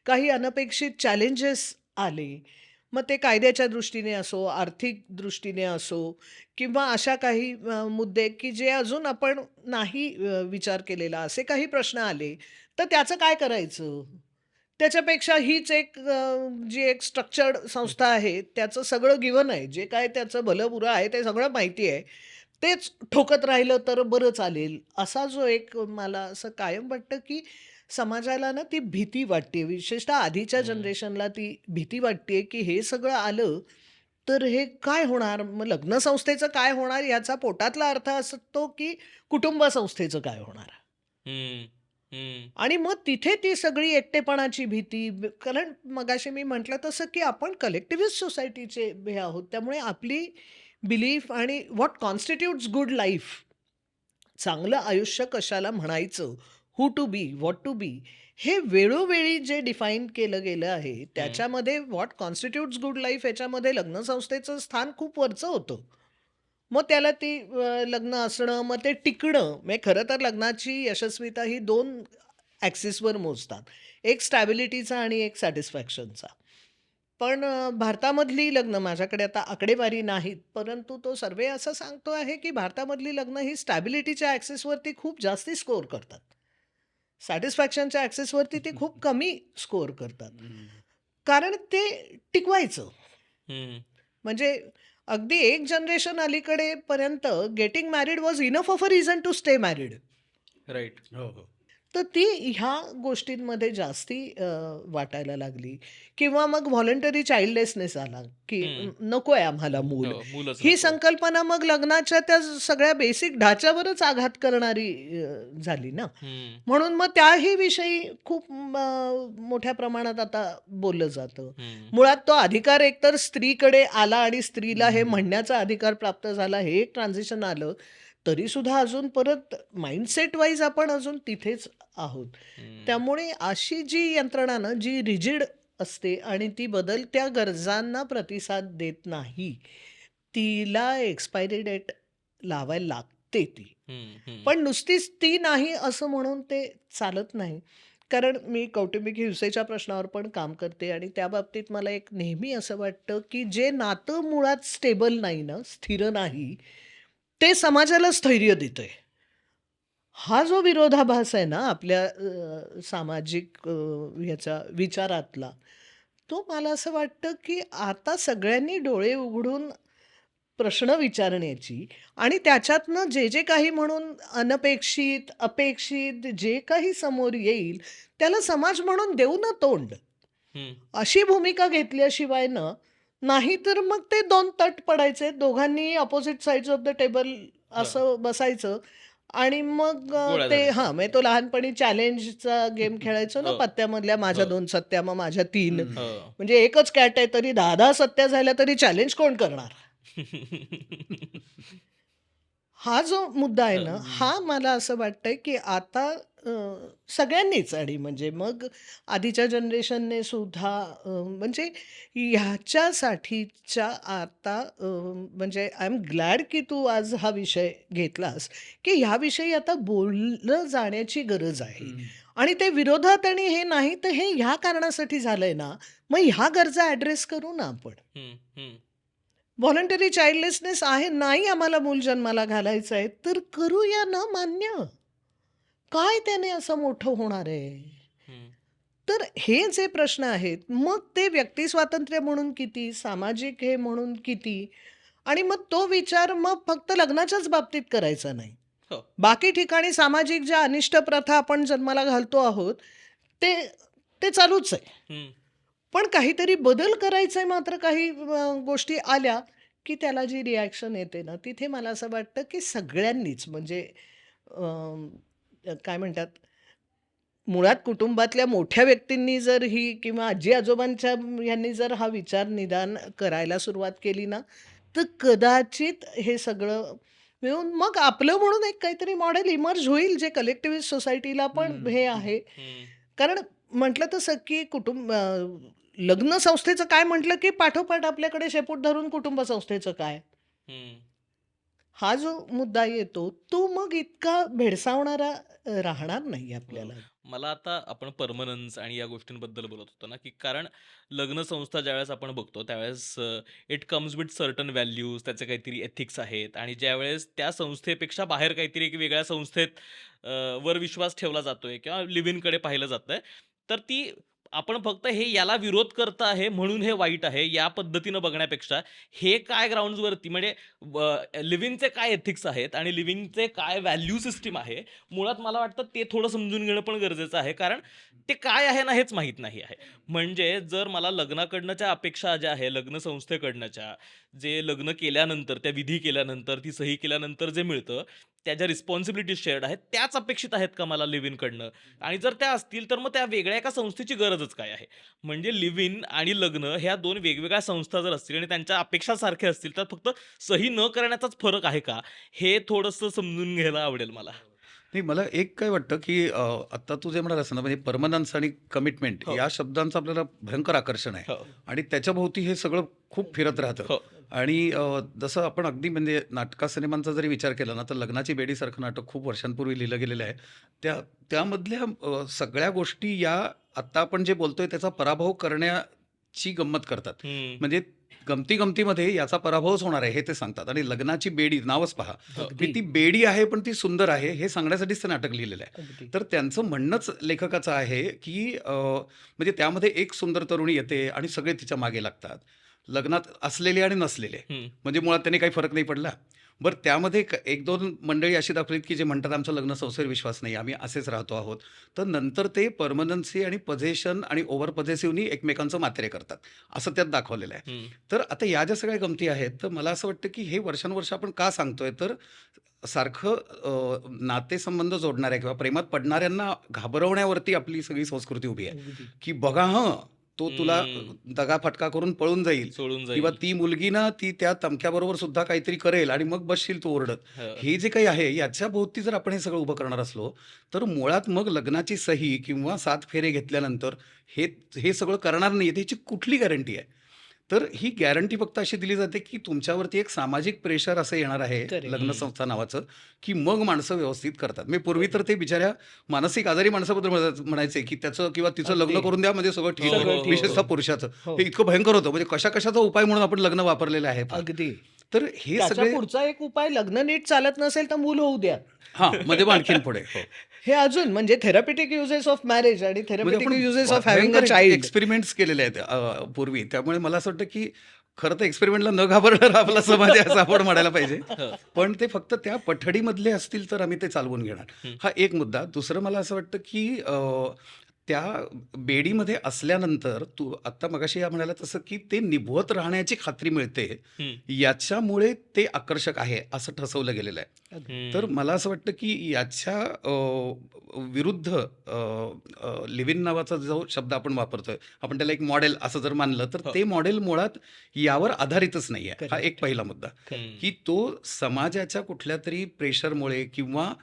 काही अनपेक्षित चॅलेंजेस आले. मग ते कायद्याच्या दृष्टीने असो, आर्थिक दृष्टीने असो किंवा अशा काही मुद्दे, की जे अजून आपण नाही विचार केलेला, असे काही प्रश्न आले, तर त्याचं काय करायचं? त्याच्यापेक्षा हीच एक जी एक स्ट्रक्चर्ड संस्था आहे, त्याचं सगळं गिवन आहे. जे काय त्याचं भलं-बुरं आहे ते सगळं माहिती आहे. तेच ठोकत राहिलं तर बरं चालेल. असा जो एक मला असं कायम वाटतं, की समाजाला ना ती भीती वाटते. विशेषतः आधीच्या हं. जनरेशनला ती भीती वाटते, की हे सगळं आलं तर हे काय होणार? मग लग्न संस्थेचं काय होणार? याचा पोटातला अर्थ असतो, की कुटुंब संस्थेचं काय होणार? हं. हं. आणि मग तिथे ती सगळी एकटेपणाची भीती, कारण मगाशी मी म्हटलं तसं, की आपण कलेक्टिव्हिस्ट सोसायटीचे हे आहोत. त्यामुळे आपली बिलीफ आणि व्हॉट कॉन्स्टिट्यूट्स गुड लाईफ, चांगलं आयुष्य कशाला म्हणायचं, who to be, what to be, हे वेळोवेळी जे डिफाईन केलं गेलं आहे, हं. त्याच्यामध्ये व्हॉट कॉन्स्टिट्यूट्स गुड लाईफ याच्यामध्ये लग्नसंस्थेचं स्थान खूप वरचं होतं. मग त्याला ती लग्न असणं, मग ते टिकणं, म्हणजे खरं तर लग्नाची यशस्वीता ही 2 ॲक्सिसवर मोजतात. एक स्टॅबिलिटीचा आणि एक सॅटिस्फॅक्शनचा. पण भारतामधली लग्न, माझ्याकडे आता आकडेवारी नाहीत, परंतु तो सर्व्हे असं सांगतो आहे, की भारतामधली लग्न ही स्टॅबिलिटीच्या ॲक्सिसवरती खूप जास्ती स्कोअर करतात. सॅटिस्फॅक्शनच्या ॲक्सिसवरती ती खूप कमी स्कोअर करतात. हं. कारण ते टिकवायचं. हं. म्हणजे अगदी एक जनरेशन अलीकडेपर्यंत getting married was enough of a reason to stay married. Right. हो, हो. तर ती ह्या गोष्टींमध्ये जास्ती वाटायला लागली किंवा मग व्हॉलंटरी चाइल्डलेसनेस आला, की हं. नको आहे आम्हाला मूल. हो, मूलच ही नकोय. संकल्पना मग लग्नाच्या त्या सगळ्या बेसिक ढाच्यावरच आघात करणारी झाली ना. हं. म्हणून मग त्याही विषयी खूप मोठ्या प्रमाणात आता बोललं जातं. हं. मुळात तो अधिकार एकतर स्त्रीकडे आला आणि स्त्रीला हे हं. म्हणण्याचा अधिकार प्राप्त झाला, हे एक ट्रान्झिशन आलं. तरीसुद्धा अजून परत माइंडसेट वाईज आपण अजून तिथेच आहोत. हं. त्यामुळे अशी जी यंत्रणा ना, जी रिजिड असते आणि ती बदलत्या गरजांना प्रतिसाद देत नाही, तिला एक्सपायरी डेट लावायला लागते ती. हं. हं. पण नुसतीच ती नाही असं म्हणून ते चालत नाही. कारण मी कौटुंबिक हिंसेच्या प्रश्नावर पण काम करते आणि त्या बाबतीत मला एक नेहमी असं वाटतं, की जे नातं मुळात स्टेबल नाही ना, स्थिर नाही, ते समाजाला स्थैर्य देतंय. हा जो विरोधाभास आहे ना आपल्या सामाजिक ह्याचा विचारातला, तो मला असं वाटतं, की आता सगळ्यांनी डोळे उघडून प्रश्न विचारण्याची आणि त्याच्यातनं जे जे काही म्हणून अनपेक्षित, अपेक्षित जे काही समोर येईल, त्याला समाज म्हणून देऊ ना तोंड. हं. अशी भूमिका घेतल्याशिवाय ना, नाहीतर मग ते 2 तट पडायचे. दोघांनी opposite sides of the table हां. असं बसायचं आणि मग गोळ्या ते झाडायच्या. म्हणजे तो लहानपणी चॅलेंजचा गेम खेळायचो ना, हो, पत्त्यामधल्या माझ्या हो, 2 सत्या, मग माझ्या 3. हं. हो. म्हणजे एकच कॅट आहे तरी 10-10 सत्या झाल्या तरी चॅलेंज कोण करणार? हा जो मुद्दा आहे ना, हं. हा मला असं वाटतंय, की आता अ, सगळ्यांनीच आणि म्हणजे मग आधीच्या जनरेशनने सुद्धा म्हणजे ह्याच्यासाठीच्या आता म्हणजे आय एम ग्लॅड की तू आज हा विषय घेतलास, की ह्याविषयी आता बोललं जाण्याची गरज आहे. हं. आणि ते विरोधात आणि हे नाही तर हे ह्या कारणासाठी झालंय ना, मग ह्या गरजा ॲड्रेस करू ना आपण. हं, हं. व्हॉलंटरी चाइल्डलेसनेस आहे, नाही आम्हाला मूल जन्माला घालायचं आहे, तर करूया ना मान्य. काय त्याने असं मोठं होणार आहे? हं. तर हे जे प्रश्न आहेत, मग ते व्यक्ती स्वातंत्र्य म्हणून किती, सामाजिक हे म्हणून किती आणि मग तो विचार मग फक्त लग्नाच्याच बाबतीत करायचा नाही. हो. बाकी ठिकाणी सामाजिक ज्या अनिष्ट प्रथा आपण जन्माला घालतो आहोत, ते ते चालूच आहे. हं. पण काहीतरी बदल करायचा आहे मात्र काही गोष्टी आल्या, की त्याला जी रिॲक्शन येते ना, तिथे मला असं वाटतं, की सगळ्यांनीच म्हणजे काय म्हणतात, मुळात कुटुंबातल्या मोठ्या व्यक्तींनी जर ही किंवा आजी-आजोबांच्या ह्यांनी जर हा विचार निदान करायला सुरुवात केली ना, तर कदाचित हे सगळं मिळून मग आपलं म्हणून एक काहीतरी मॉडेल इमर्ज होईल, जे कलेक्टिव्हिस्ट सोसायटीला पण हं. हे आहे. हं. कारण म्हटलं तसं की लग्न संस्थेचं काय म्हटलं, की पाठोपाठ आपल्याकडे शेपूट धरून कुटुंब संस्थेचं काय? हं. हा जो मुद्दा येतो, तो मग इतका भेडसावणारा राहणार नाही बरोबर. आपल्याला. मला आता आपण परमनन्स आणि या गोष्टींबद्दल बोलत होतो ना, की कारण लग्न संस्था ज्यावेळेस आपण बघतो त्यावेळेस it comes with certain values, त्याचे काहीतरी एथिक्स आहेत आणि ज्यावेळेस त्या संस्थेपेक्षा बाहेर काहीतरी एक वेगळ्या संस्थेत अ, वर विश्वास ठेवला जातोय किंवा लिव्ह इनकडे पाहिलं जातंय, तर ती आपण फक्त हे याला विरोध करत आहे म्हणून हे वाईट आहे, या पद्धतीनं बघण्यापेक्षा हे काय ग्राउंड्सवरती म्हणजे लिव्हिंगचे काय एथिक्स आहेत आणि लिव्हिंगचे काय व्हॅल्यू सिस्टीम आहे, मुळात मला वाटतं ते थोडं समजून घेणं पण गरजेचं आहे. कारण ते काय आहे ना हेच माहीत नाही आहे. म्हणजे जर मला लग्नाकडनंच्या अपेक्षा ज्या आहे, लग्न संस्थेकडनंच्या, जे लग्न केल्यानंतर, त्या विधी केल्यानंतर, ती सही केल्यानंतर जे मिळतं, त्या ज्या रिस्पॉन्सिबिलिटीज शेअर्ड आहेत, त्याच अपेक्षित आहेत का मला लिव्ह इनकडनं? आणि जर त्या असतील, तर मग त्या वेगळ्या एका संस्थेची गरजच काय आहे? म्हणजे लिव्ह इन आणि लग्न ह्या 2 वेगवेगळ्या संस्था जर असतील आणि त्यांच्या अपेक्षा सारख्या असतील, तर फक्त सही न करण्याचाच फरक आहे का? हे थोडंसं समजून घ्यायला आवडेल मला. नाही, मला एक काय वाटतं, की आत्ता तू जे म्हणालास ना, म्हणजे परमनन्स आणि कमिटमेंट हो, या शब्दांचं आपल्याला भयंकर आकर्षण आहे हो, आणि त्याच्याभोवती हे सगळं खूप फिरत राहतं. हो. आणि जसं आपण अगदी म्हणजे सिनेमांचा जरी विचार केला ना, तर लग्नाची बेडीसारखं नाटक खूप वर्षांपूर्वी लिहिलं गेलेलं आहे. त्यामधल्या सगळ्या गोष्टी या आत्ता आपण जे बोलतोय त्याचा पराभव करण्याची गंमत करतात. हं. म्हणजे गमती-गमतीमध्ये याचा पराभवच होणार आहे हे ते सांगतात आणि लग्नाची बेडी नावच पहा. हो. म्हणजे अगदी, ती बेडी आहे पण ती सुंदर आहे हे सांगण्यासाठीच ते नाटक लिहिलेलं आहे. अगदी. तर त्यांचं म्हणणंच लेखकाचं आहे, की म्हणजे त्यामध्ये एक सुंदर तरुणी येते आणि सगळे तिच्या मागे लागतात. लग्नात असलेले आणि नसलेले. हं. म्हणजे मुळात त्याने काही फरक नाही पडला. बरं त्यामध्ये 1-2 मंडळी अशी दाखवलीत, की जे म्हणतात आमचं लग्न संस्थेवर विश्वास नाही, आम्ही असेच राहतो आहोत. तर नंतर ते परमनन्सी आणि पोझेशन आणि ओव्हर पोझेसिव्हनी एकमेकांचं मात्रे करतात. असं त्यात दाखवलेलं आहे. हं. तर आता या ज्या सगळ्या गमती आहेत, तर मला असं वाटतं, की हे वर्षानुवर्ष आपण का सांगतोय? तर सारखं नातेसंबंध जोडणाऱ्या किंवा प्रेमात पडणाऱ्यांना घाबरवण्यावरती आपली सगळी संस्कृती उभी आहे, अगदी. की बघा हं, तो तुला हं. दगाफटका करून पळून जाईल सोडून किंवा जाईल. ती मुलगी ना ती त्या तमक्याबरोबर सुद्धा काहीतरी करेल आणि मग बसशील तू ओरडत. हं. हे जे काही आहे याच्या भोवती जर आपण हे सगळं उभं करणार असलो, तर मुळात मग लग्नाची सही किंवा 7 फेरे घेतल्यानंतर हे हे सगळं करणार नाही याची कुठली गॅरंटी आहे? तर ही गॅरंटी फक्त अशी दिली जाते, की तुमच्यावरती एक सामाजिक प्रेशर असं येणार आहे, करेक्ट. लग्न हं. संस्था नावाचं, की मग माणसं व्यवस्थित करतात. म्हणजे पूर्वी तर ते बिचाऱ्या मानसिक आजारी माणसाबद्दल म्हणायचे, की त्याचं किंवा तिचं लग्न अगदी. करून द्या म्हणजे सगळं ठीक हो, होईल. हो, सगळं हो, ठीक विशेषतः होईल. पुरुषाचं. हो, हे इतकं भयंकर होतं. म्हणजे कशा-कशाचा उपाय म्हणून आपण लग्न वापरलेलं आहे फार. अगदी. तर हे त्याच्या सगळे पुढचा एक उपाय लग्न नीट चालत नसेल तर मूल होऊ द्या. हां, मध्ये मग आणखीन पुढे. हो. हे अजून म्हणजे थेरपिटिक युजेस ऑफ मॅरेज आणि म्हणजे थेरपिटिक आपण युजेस ऑफ हॅव्हिंग अ भयंकर चाइल्ड. एक्सपेरिमेंट्स केलेले आहेत पूर्वी. त्यामुळे मला असं वाटतं, की खरं तर एक्सपेरिमेंटला न घाबरणारा आपला समाज आहे असं आपण म्हणायला पाहिजे. हं. पण ते फक्त त्या पठडीमधले असतील तर आम्ही ते चालवून घेणार. हं. हा एक मुद्दा. दुसरं मला असं वाटतं, की त्या बेडीमध्ये असल्यानंतर तू आत्ता मगाशी या म्हणाला तसं की ते निभवत राहण्याची खात्री मिळते, हं, याच्यामुळे ते आकर्षक आहे असं ठसवलं गेलेलं आहे. अगदी. तर हं. मला असं वाटतं की याच्या विरुद्ध लिव्ह इन नावाचा जो शब्द आपण वापरतोय, आपण त्याला एक मॉडेल असं जर मानलं, तर हो. ते मॉडेल मुळात यावर आधारितच नाही आहे. हा एक करेक्ट. पहिला मुद्दा. करेक्ट. की तो समाजाच्या कुठल्यातरी प्रेशरमुळे किंवा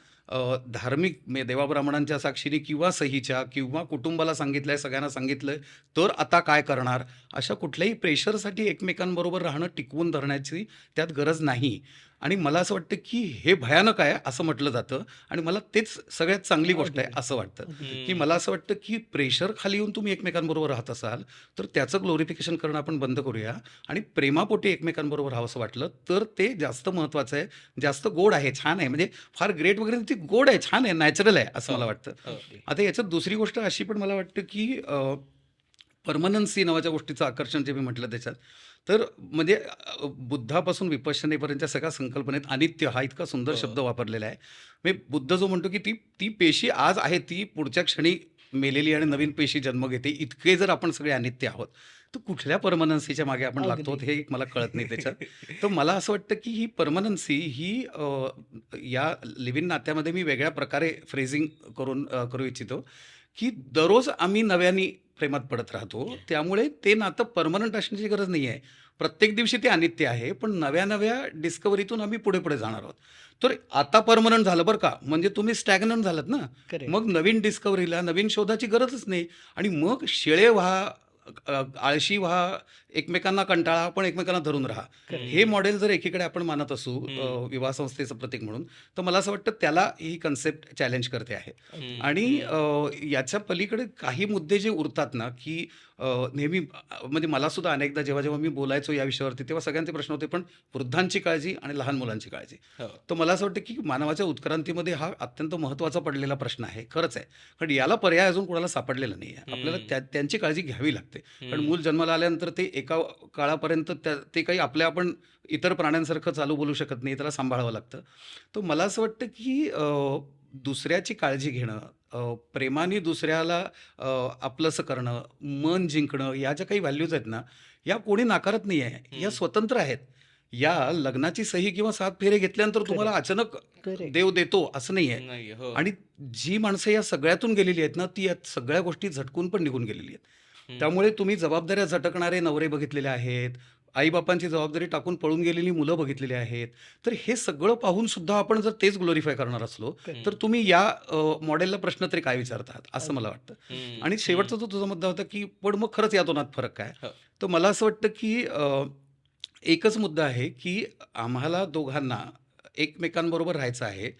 धार्मिक म्हणजे देवाब्राह्मणांच्या साक्षीने किंवा सहीच्या किंवा कुटुंबाला सांगितलंय, सगळ्यांना सांगितलंय, तर आता काय करणार? अशा कुठल्याही प्रेशरसाठी एकमेकांबरोबर राहणं टिकवून धरण्याची त्यात गरज नाही. आणि मला असं वाटतं की हे भयानक आहे असं म्हटलं जातं आणि मला तेच सगळ्यात चांगली गोष्ट आहे अगदी. असं वाटतं. अगदी. की हं. मला असं वाटतं की प्रेशर खाली येऊन तुम्ही एकमेकांबरोबर राहत असाल, तर त्याचं ग्लोरिफिकेशन करणं आपण बंद करूया आणि प्रेमापोटी एकमेकांबरोबर राहावंसं वाटलं, तर ते जास्त महत्त्वाचं आहे. जास्त गोड आहे, छान आहे. म्हणजे फार ग्रेट वगैरे नाही, ती गोड आहे, छान आहे, नॅचरल आहे असं हो, मला वाटतं. हो. अगदी. आता याच्यात दुसरी गोष्ट अशी पण मला वाटतं की परमनन्सी नावाच्या गोष्टीचं आकर्षण जे मी म्हटलं त्याच्यात, तर म्हणजे बुद्धापासून विपश्यनेपर्यंतच्या सगळ्या संकल्पनेत अनित्य हा इतका सुंदर शब्द हो. वापरलेला आहे. म्हणजे बुद्ध जो म्हणतो की ती ती पेशी आज आहे, ती पुढच्या क्षणी मेलेली आणि नवीन पेशी जन्म घेते. इतके जर आपण सगळे अनित्य आहोत, तर कुठल्या परमनन्सीच्या मागे आपण लागतो अगदी. हे एक मला कळत नाही त्याच्यात. तर मला असं वाटतं की ही परमनन्सी ही या लिव्ह इन नात्यामध्ये मी वेगळ्या प्रकारे फ्रेझिंग करू इच्छितो, की दररोज आम्ही नव्याने प्रेमात पडत राहतो. त्यामुळे ते नातं परमनंट असण्याची गरज नाही आहे. प्रत्येक दिवशी ते अनित्य आहे, पण नव्या-नव्या डिस्कव्हरीतून आम्ही पुढे-पुढे जाणार आहोत. तर आता परमनंट झालं बरं का, म्हणजे तुम्ही स्टॅग्नंट झालात ना. करेक्ट. मग नवीन डिस्कव्हरीला, नवीन शोधाची गरजच नाही आणि मग शिळे व्हा, आळशी व्हा, एकमेकांना कंटाळा, पण एकमेकांना धरून राहा. करेक्ट. हे मॉडेल जर एकीकडे आपण मानत असू हं. विवाह संस्थेचं प्रतीक म्हणून, तर मला असं वाटतं त्याला ही कन्सेप्ट चॅलेंज करते आहे. अगदी. हं, आणि हं. याच्या पलीकडे काही मुद्दे जे उरतात ना, की नेहमी म्हणजे मला सुद्धा अनेकदा जेव्हा मी बोलायचो या विषयावरती, तेव्हा सगळ्यांचे प्रश्न होते, पण वृद्धांची काळजी आणि लहान मुलांची काळजी. हो. तर मला असं वाटतं, की मानवाच्या उत्क्रांतीमध्ये हा अत्यंत महत्त्वाचा पडलेला प्रश्न आहे. खरंच आहे. पण याला पर्याय अजून कोणाला सापडलेला नाही आहे. आपल्याला हं, त्यांची काळजी घ्यावी लागते. कारण हं. मूल जन्माला आल्यानंतर ते एका काळापर्यंत ते काही आपल्या आपण इतर प्राण्यांसारखं चालू बोलू शकत नाही. त्याला सांभाळावं लागतं. तर मला असं वाटतं, की दुसऱ्याची काळजी घेणं, प्रेमाने दुसऱ्याला आपलंसं करणं, मन जिंकणं, या ज्या काही व्हॅल्यूज आहेत ना, या कोणी नाकारत नाही आहे. या हं. स्वतंत्र आहेत. या लग्नाची सही किंवा 7 फेरे घेतल्यानंतर तुम्हाला करेक्ट. अचानक करेक्ट. देव देतो असं नाही आहे. नाही. हो. आणि जी माणसं या सगळ्यातून गेलेली आहेत ना, ती या सगळ्या गोष्टी झटकून पण निघून गेलेली आहेत. हं. त्यामुळे तुम्ही जबाबदाऱ्या झटकणारे नवरे बघितलेले आहेत. आई-बापांची जबाबदारी टाकून पळून गेलेली मुलं बघितलेली आहेत. तर हे सगळं पाहून सुद्धा आपण जर तेच ग्लोरिफाय करणार असलो, करेक्ट. तर तुम्ही या मॉडेलला प्रश्न तरी काय विचारत आहात, असं मला अगदी. वाटतं. हं, आणि हं. शेवटचा जो तुझा मुद्दा होता, की पण मग खरंच या दोनात फरक काय? हो. तर मला असं वाटतं, की एकच मुद्दा आहे, की आम्हाला दोघांना एकमेकांबरोबर राहायचं आहे.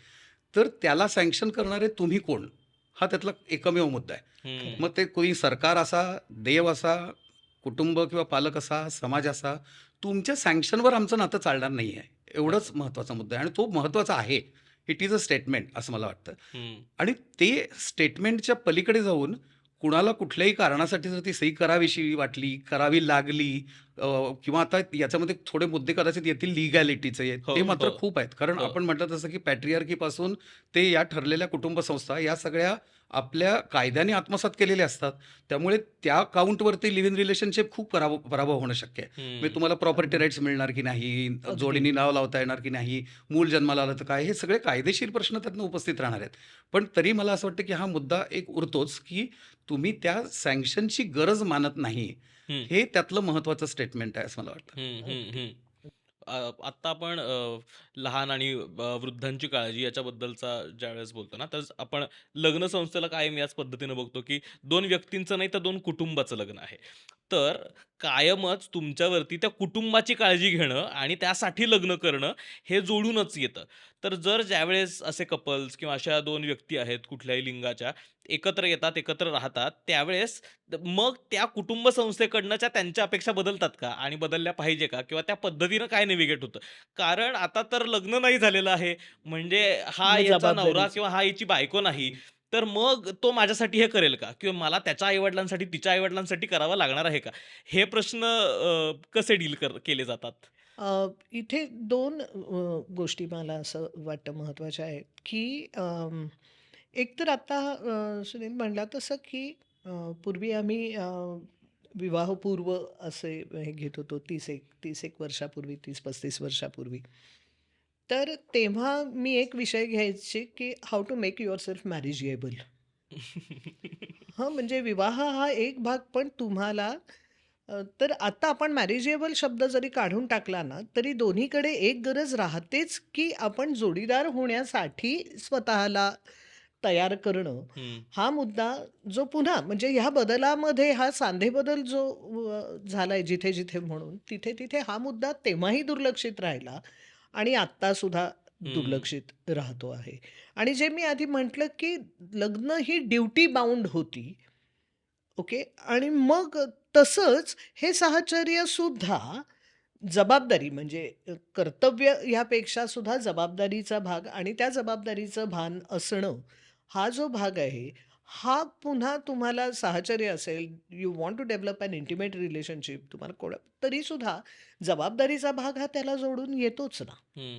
तर त्याला सँक्शन करणारे तुम्ही कोण? हा त्यातला एकमेव मुद्दा आहे. हं. मग ते कोणी सरकार असा, देव असा, कुटुंब किंवा पालक असा, समाज असा, तुमच्या सँक्शनवर आमचं नातं चालणार नाही आहे. एवढंच अच्छा. महत्त्वाचा मुद्दा आहे आणि तो महत्त्वाचा आहे. इट इज अ स्टेटमेंट असं मला वाटतं. हं. आणि ते स्टेटमेंटच्या पलीकडे जाऊन कुणाला कुठल्याही कारणासाठी जर ती सही करावीशी वाटली, करावी लागली, किंवा आता याच्यामध्ये थोडे मुद्दे कदाचित येतील लीगॅलिटीचे, हो, ते मात्र हो, खूप आहेत. कारण हो. आपण म्हटलं तसं की पॅट्रियार्कीपासून ते या ठरलेल्या कुटुंब संस्था या सगळ्या आपल्या कायद्याने आत्मसात केलेल्या असतात. त्यामुळे त्या काउंटवरती लिव्ह इन रिलेशनशिप खूप पराभव होणं शक्य आहे. म्हणजे हं. तुम्हाला प्रॉपर्टी अगदी. राईट्स मिळणार की नाही, अगदी. जोडीने नाव लावता येणार की नाही, मूल जन्माला आलं तर काय, हे सगळे कायदेशीर प्रश्न त्यातनं उपस्थित राहणार आहेत. पण तरी मला असं वाटतं की हा मुद्दा एक उरतोच, की तुम्ही त्या सँक्शनची गरज मानत नाही. हं. हे त्यातलं महत्त्वाचं स्टेटमेंट आहे असं मला वाटतं. हं, हं, अगदी. हं. आत्ता आपण लहान आणि वृद्धांची काळजी याच्याबद्दलचा ज्यावेळेस बोलतो ना, तर आपण लग्न संस्थेला कायम याच पद्धतीनं बघतो, की 2 व्यक्तींचं नाही तर 2 कुटुंबाचं लग्न आहे. तर कायमच तुमच्यावरती त्या कुटुंबाची काळजी घेणं आणि त्यासाठी लग्न करणं हे जोडूनच येतं. तर जर ज्यावेळेस असे कपल्स किंवा अशा 2 व्यक्ती आहेत कुठल्याही लिंगाच्या, एकत्र येतात, एकत्र राहतात, त्यावेळेस मग त्या कुटुंब संस्थेकडनंच्या त्यांच्या अपेक्षा बदलतात का? आणि बदलल्या पाहिजे का? किंवा त्या पद्धतीनं काय नेव्हिगेट होतं? कारण आता तर लग्न नाही झालेलं आहे. म्हणजे हा मग याचा नवरा जबाबदारीच. किंवा हा याची बायको नाही. तर मग तो माझ्यासाठी हे करेल का? किंवा मला त्याच्या आई-वडिलांसाठी, तिच्या आई-वडिलांसाठी करावं लागणार आहे का? हे प्रश्न कसे डील केले जातात? इथे 2 गोष्टी मला असं वाटतं महत्त्वाच्या आहेत, की एक तर आता सुनील म्हणला तसं, की पूर्वी आम्ही विवाहपूर्व असे हे घेत होतो 30 एक वर्षापूर्वी, 30-35 वर्षापूर्वी. तर तेव्हा मी एक विषय घ्यायचे, की हाऊ टू मेक युअरसेल्फ मॅरेजेबल. हां, म्हणजे विवाह हा एक भाग, पण तुम्हाला तर आता आपण मॅरेजेबल शब्द जरी काढून टाकला ना, तरी दोन्हीकडे एक गरज राहतेच, की आपण जोडीदार होण्यासाठी स्वतःला तयार करणं. हं, हा मुद्दा जो पुन्हा म्हणजे ह्या बदलामध्ये हा सांधेबदल जो झालाय जिथे-जिथे म्हणून, तिथे-तिथे हा मुद्दा तेव्हाही दुर्लक्षित राहिला आणि आत्तासुद्धा हं. दुर्लक्षित राहतो आहे. आणि जे मी आधी म्हटलं, की लग्न ही ड्युटी बाउंड होती. ओके. आणि मग तसंच हे साहचर्यसुद्धा जबाबदारी म्हणजे कर्तव्य ह्यापेक्षा सुद्धा जबाबदारीचा भाग आणि त्या जबाबदारीचं भान असणं, हा जो भाग आहे, हा पुन्हा तुम्हाला साहचर्य असेल, you want to develop an intimate relationship तुम्हाला तरीसुद्धा जबाबदारीचा भाग हा त्याला जोडून येतोच ना. हं,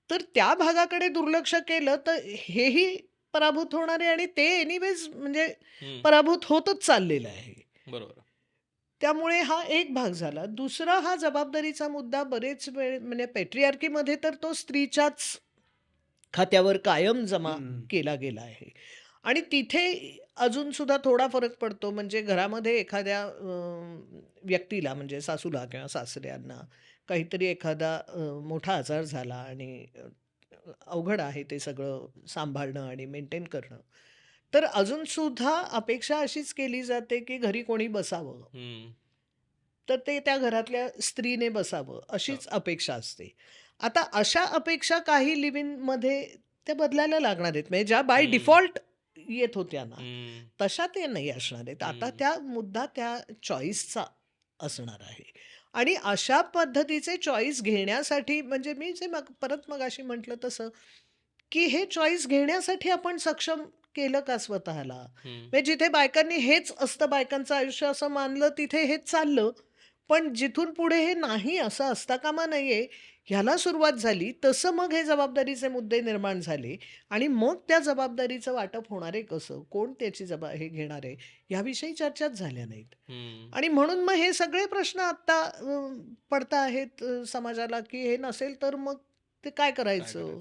तर त्या भागाकडे दुर्लक्ष केलं तर हेही पराभूत होणार आहे आणि ते एनिवेज म्हणजे हं. पराभूत होतच चाललेलं आहे. बरोबर. त्यामुळे हा एक भाग झाला. दुसरा हा जबाबदारीचा मुद्दा बरेच वेळ म्हणजे पॅट्रिआर्कीमध्ये तर तो स्त्रीच्याच खात्यावर कायम जमा हं. केला गेला आहे. आणि तिथे अजून सुद्धा थोडा फरक पडतो म्हणजे घरामध्ये एखाद्या व्यक्तीला म्हणजे सासूला किंवा सासऱ्यांना काहीतरी एखादा मोठा आजार झाला आणि अवघड आहे ते सगळं सांभाळणं आणि मेंटेन करणं. तर अजून सुद्धा अपेक्षा अशीच केली जाते, की घरी कोणी बसावं. हं. तर ते त्या घरातल्या स्त्रीने बसावं हो. अशीच अपेक्षा असते. आता अशा अपेक्षा काही लिव्ह इनमध्ये त्या बदलायला लागणार आहेत. म्हणजे ज्या बाय हं, डिफॉल्ट येत होत्या ना, हं, तशा ते नाही असणार आहेत. आता हं. त्या मुद्दा त्या चॉईसचा असणार आहे. आणि अशा पद्धतीचे चॉईस घेण्यासाठी म्हणजे मी जे परत मगाशी म्हटलं तसं, की हे चॉईस घेण्यासाठी आपण सक्षम केलं का स्वतःला? हं. म्हणजे जिथे बायकांनी हेच असतं बायकांचं आयुष्य असं मानलं, तिथे हेच चाललं. पण जिथून पुढे हे नाही असं असता कामा नये, ह्याला सुरुवात झाली, तसं मग हे जबाबदारीचे मुद्दे निर्माण झाले आणि मग त्या जबाबदारीचं वाटप होणार आहे कसं? कोण त्याची हे घेणार आहे? याविषयी चर्चाच झाल्या नाहीत. हं. आणि म्हणून मग हे सगळे प्रश्न आत्ता पडत आहेत समाजाला, की हे नसेल तर मग ते काय काय करायचं? करायचं?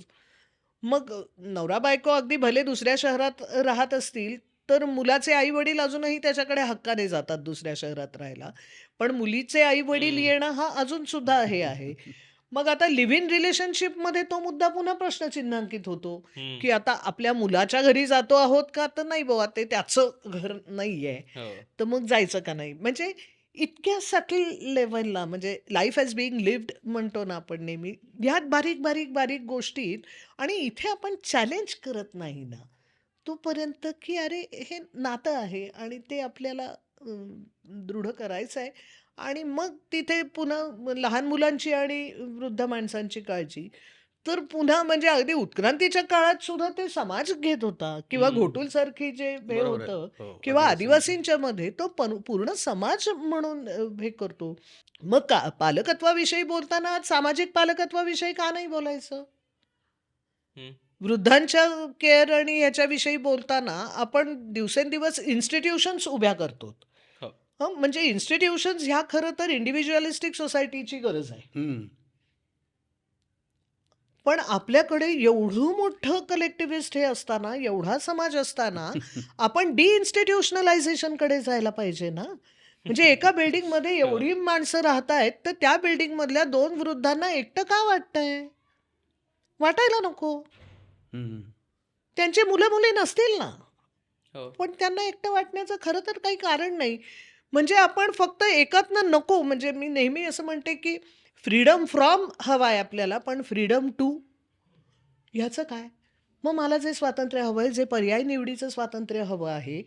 मग नवरा-बायको अगदी भले दुसऱ्या शहरात राहत असतील, तर मुलाचे आई-वडील अजूनही त्याच्याकडे हक्काने जातात दुसऱ्या शहरात राहायला. पण मुलीचे आई-वडील हं, येणं हा अजून सुद्धा हे आहे. मग आता लिव्ह इन रिलेशनशिपमध्ये तो मुद्दा पुन्हा प्रश्नचिन्हांकित होतो, हं. की आता आपल्या मुलाच्या घरी जातो आहोत का? तर नाही बाबा ते त्याचं घर नाहीये. हो. तर मग जायचं का नाही? म्हणजे इतक्या सटल लेव्हलला म्हणजे लाईफ हॅज बीइंग लिव्हड म्हणतो ना आपण नेहमी, ह्यात बारीक गोष्टीत आणि इथे आपण चॅलेंज करत नाही ना, तोपर्यंत की अरे हे नातं आहे आणि ते आपल्याला दृढ करायचं आहे आणि मग तिथे पुन्हा लहान मुलांची आणि वृद्ध माणसांची काळजी. तर पुन्हा म्हणजे अगदी उत्क्रांतीच्या काळात सुद्धा ते समाज घेत होता किंवा हं. घोटुलसारखी जे हे बरोबर आहे. होतं हो, किंवा आदिवासींचं. आदिवासींच्या मध्ये तो पूर्ण समाज म्हणून हे करतो. मग पालकत्वाविषयी बोलताना आज सामाजिक पालकत्वाविषयी का नाही बोलायचं? हं. वृद्धांच्या केअर आणि ह्याच्याविषयी बोलताना आपण दिवसेंदिवस इन्स्टिट्यूशन्स उभ्या करतो. हो. हं, म्हणजे इन्स्टिट्यूशन्स ह्या खरं तर इंडिव्हिज्युअलिस्टिक सोसायटीची गरज आहे. हं. पण आपल्याकडे एवढं मोठं कलेक्टिव्हिस्ट हे असताना, एवढा समाज असताना, आपण कडे जायला पाहिजे ना. म्हणजे एका बिल्डिंगमध्ये हो. एवढी माणसं राहतायत, तर त्या बिल्डिंगमधल्या 2 वृद्धांना एकटं का वाटतंय? वाटायला नको. हं. त्यांची मुलं-मुली नसतील ना, हो. पण त्यांना एकटं वाटण्याचं खरं तर काही कारण नाही. म्हणजे आपण फक्त एकातनं नको म्हणजे मी नेहमी असं म्हणते, की फ्रीडम फ्रॉम हवा आहे आपल्याला, पण फ्रीडम टू ह्याचं काय? मग मला जे स्वातंत्र्य हवं आहे, जे पर्यायी निवडीचं स्वातंत्र्य हवं आहे,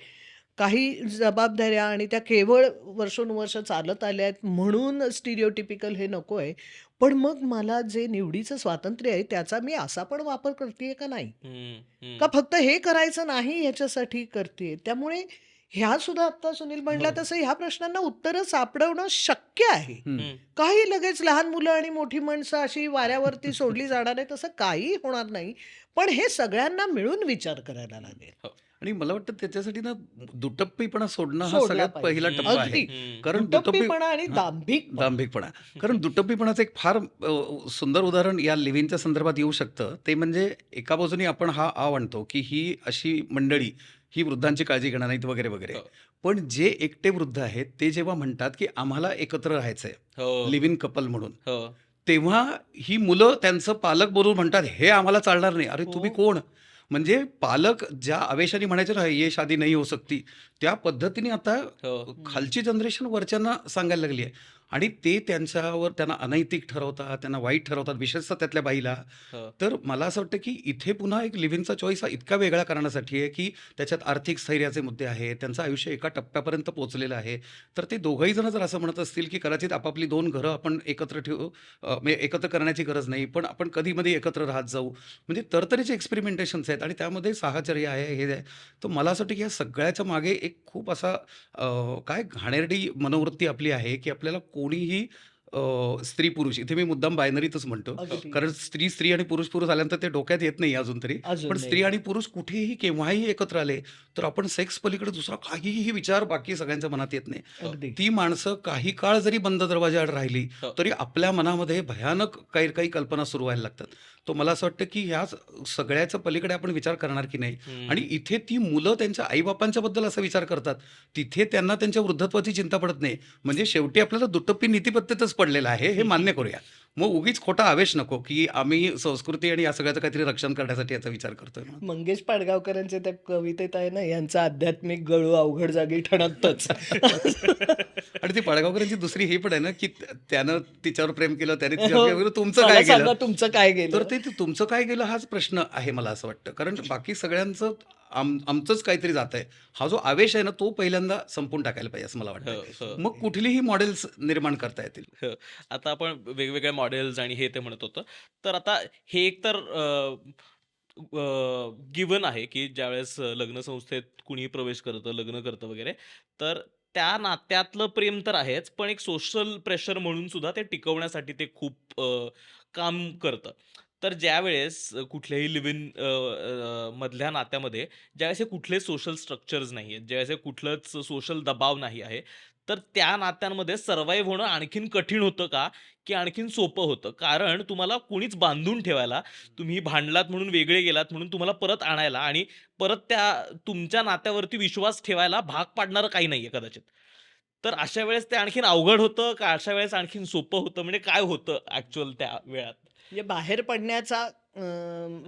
काही जबाबदाऱ्या आणि त्या केवळ वर्षोनवर्ष चालत आल्या आहेत म्हणून स्टिरियोटिपिकल हे नको आहे. पण मग मला जे निवडीचं स्वातंत्र्य आहे, त्याचा मी असा पण वापर करते का नाही? हं, का हं. फक्त हे करायचं नाही ह्याच्यासाठी करते त्यामुळे ह्या सुद्धा आता सुनील म्हणला हो. तसं ह्या प्रश्नांना उत्तरं सापडवणं शक्य आहे. हं. काही लगेच लहान मुलं आणि मोठी माणसं अशी वाऱ्यावरती सोडली जाणार नाही तसं काही होणार नाही. पण हे सगळ्यांना मिळून विचार करायला लागेल. हो. आणि मला वाटतं त्याच्यासाठी ना दुटप्पीपणा सोडणं हा सोडला सगळ्यात पहिला पाहिजे. टप्पा आहे. अगदी. हं. कारण दुटप्पी दुटप्पीपणा आणि हां, दांभिकपणा. दांभिकपणा. कारण दुटप्पीपणाचं एक फार सुंदर उदाहरण या लिव्हिंगच्या संदर्भात येऊ शकतं. ते म्हणजे एका बाजूने आपण हा आणतो, की ही अशी मंडळी, ही वृद्धांची काळजी घेणार नाहीत वगैरे, वगैरे. हो. पण जे एकटे वृद्ध आहेत, ते जेव्हा म्हणतात, की आम्हाला एकत्र राहायचंय, हो. लिव्ह इन कपल म्हणून. हो. तेव्हा ही मुलं त्यांचं पालक बोलून म्हणतात, "हे आम्हाला चालणार नाही." अरे तुम्ही हो. कोण? म्हणजे पालक ज्या आवेशाने म्हणायचे ना, "ये शादी नहीं हो सकती." त्या पद्धतीने आता हो. खालची जनरेशन वरच्यांना सांगायला लागली आहे. आणि ते त्यांना अनैतिक ठरवतात, त्यांना वाईट ठरवतात, विशेषतः त्यातल्या बाईला. हो. तर मला असं वाटतं, की इथे पुन्हा एक लिव्हिंगचा चॉईस हा इतका वेगळा करण्यासाठी आहे, की त्याच्यात आर्थिक स्थैर्याचे मुद्दे आहेत, त्यांचं आयुष्य एका टप्प्यापर्यंत पोहोचलेलं आहे. तर ते दोघंही जण जर असं म्हणत असतील, की कदाचित आपापली 2 घरं आपण एकत्र ठेवू, म्हणजे एकत्र करण्याची गरज नाही, पण आपण कधी-मधी एकत्र राहत जाऊ. म्हणजे तरतरीचे एक्सपेरिमेंटेशन्स आहेत आणि त्यामध्ये साहचर्य आहे, हे आहे. तर मला असं वाटतं, की या सगळ्याच्या मागे एक खूप असा काय घाणेरडी मनोवृत्ती आपली आहे, की आपल्याला कोणीही स्त्री-पुरुष इथे मी मुद्दाम बायनरीतच म्हणतो. अगदी. कारण स्त्री-स्त्री आणि पुरुष-पुरुष आल्यानंतर ते डोक्यात येत नाही अजून तरी. अजून पण नाही. स्त्री आणि पुरुष कुठेही केव्हाही एकत्र आले, तर आपण सेक्स पलीकडे दुसरा काहीही विचार बाकी सगळ्यांच्या मनात येत नाही. अगदी. ती माणसं काही काळ जरी बंद दरवाजाआड राहिली, हो. तरी आपल्या मनामध्ये भयानक काही कल्पना सुरू व्हायला लागतात. तर मला असं वाटतं, की ह्या सगळ्याच्या पलीकडे आपण विचार करणार की नाही? आणि हं. इथे ती मुलं त्यांच्या आई-बापांच्या बद्दल असा विचार करतात. तिथे त्यांना त्यांच्या वृद्धत्वाची चिंता पडत नाही. म्हणजे शेवटी आपल्याला दुटप्पी नीतिपद्धतच पडलेलं आहे, हे मान्य करूया. मग उगीच खोटा आवेश नको, की आम्ही संस्कृती आणि या सगळ्याचं काहीतरी रक्षण करण्यासाठी याचा विचार करतोय म्हणून. मंगेश पाडगावकरांच्या त्या कवितेत आहे ना, यांचं आध्यात्मिक गळू अवघड जागी ठणकतच. आणि ती पाडगावकरांची दुसरी ही पण आहे ना, की त्यानं तिच्यावर प्रेम केलं, त्याने हो. तिच्यावर प्रेम केलं, तुमचं मला काय सांगा गेलं? तुमचं काय तर गेलं? ते तुमचं काय गेलं हाच प्रश्न आहे मला असं वाटतं. कारण बाकी सगळ्यांचं आमचंच काहीतरी जातंय. हा जो आवेश आहे ना, तो पहिल्यांदा संपवून टाकायला पाहिजे असं मला हो, वाटतं. हो. मग कुठलीही मॉडेल्स निर्माण करता येतील. हो. आता आपण वेगवेगळ्या मॉडेल्स आणि हे ते म्हणत होतो. तर आता हे एक तर गिव्हन आहे, की ज्यावेळेस लग्न संस्थेत कुणीही प्रवेश करतं, लग्न करतं वगैरे, तर त्या नात्यातलं प्रेम तर आहेच, पण एक सोशल प्रेशर म्हणून सुद्धा ते टिकवण्यासाठी ते खूप काम करतं. तर ज्यावेळेस कुठल्याही लिव्ह इन मधल्या नात्यामध्ये ज्यावेळेस हे कुठले सोशल स्ट्रक्चर्स नाही आहेत, ज्यावेळेस हे कुठलंच सोशल दबाव नाही आहे, तर त्या नात्यांमध्ये सर्व्हाइव्ह होणं आणखीन कठीण होतं का? की आणखीन सोपं होतं? कारण तुम्हाला कोणीच बांधून ठेवायला, तुम्ही भांडलात म्हणून वेगळे गेलात म्हणून तुम्हाला परत आणायला आणि परत त्या तुमच्या नात्यावरती विश्वास ठेवायला भाग पाडणारं काही नाहीये कदाचित. तर अशा वेळेस ते आणखीन अवघड होतं का अशा वेळेस आणखीन सोपं होतं? म्हणजे काय होतं ॲक्चुअल त्या वेळात? म्हणजे बाहेर पडण्याचा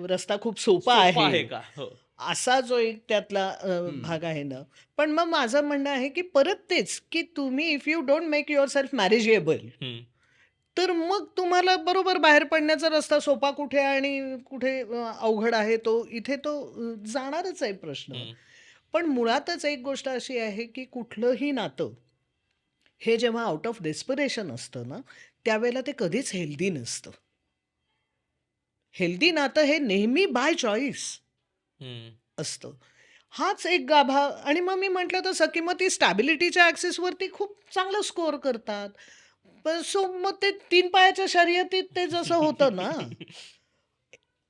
रस्ता खूप सोपा सोपं आहे. आहे का? हो. असा जो एक त्यातला हं. भाग आहे ना. पण मग माझं म्हणणं आहे, की परत तेच, की तुम्ही if you don't make yourself marriageable, हं, तर मग तुम्हाला बरोबर बाहेर पडण्याचा रस्ता सोपा कुठे आणि कुठे अवघड आहे तो, इथे तो जाणारच आहे प्रश्न. हं, पण मुळातच एक गोष्ट अशी आहे, की कुठलंही नातं हे जेव्हा आउट ऑफ डेस्परेशन असतं ना, त्यावेळेला ते कधीच हेल्दी नसतं. हेल्दी नातं हे नेहमी बाय चॉईस हं, असतं. हाच एक गाभा आणि मग मी म्हटलं तसं, की मग ती स्टॅबिलिटीच्या ॲक्सिसवरती खूप चांगलं स्कोअर करतात. पण सो मग ते 3 पायाच्या शर्यतीत ते जसं होतं ना,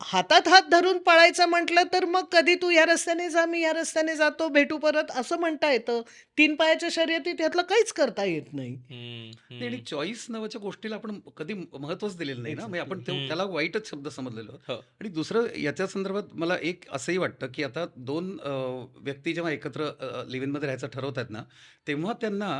हातात हात धरून पळायचं म्हटलं, तर मग कधी तू या रस्त्याने जा, मी या रस्त्याने जातो, भेटू परत असं म्हणता येतं. 3 पायाच्या शर्यतीत ह्यातलं काहीच करता येत नाही. हं, नाही आणि हं. चॉईस नावाच्या गोष्टीला आपण कधी महत्त्वच दिलेलं नाही ना. म्हणजे आपण एक्झॅक्टली. हं. त्याला वाईटच शब्द समजलेलो. हो. आणि दुसरं याच्या संदर्भात मला एक असंही वाटतं, की आता 2 व्यक्ती जेव्हा एकत्र लिव्ह इनमध्ये राहायचं ठरवतात ना, तेव्हा त्यांना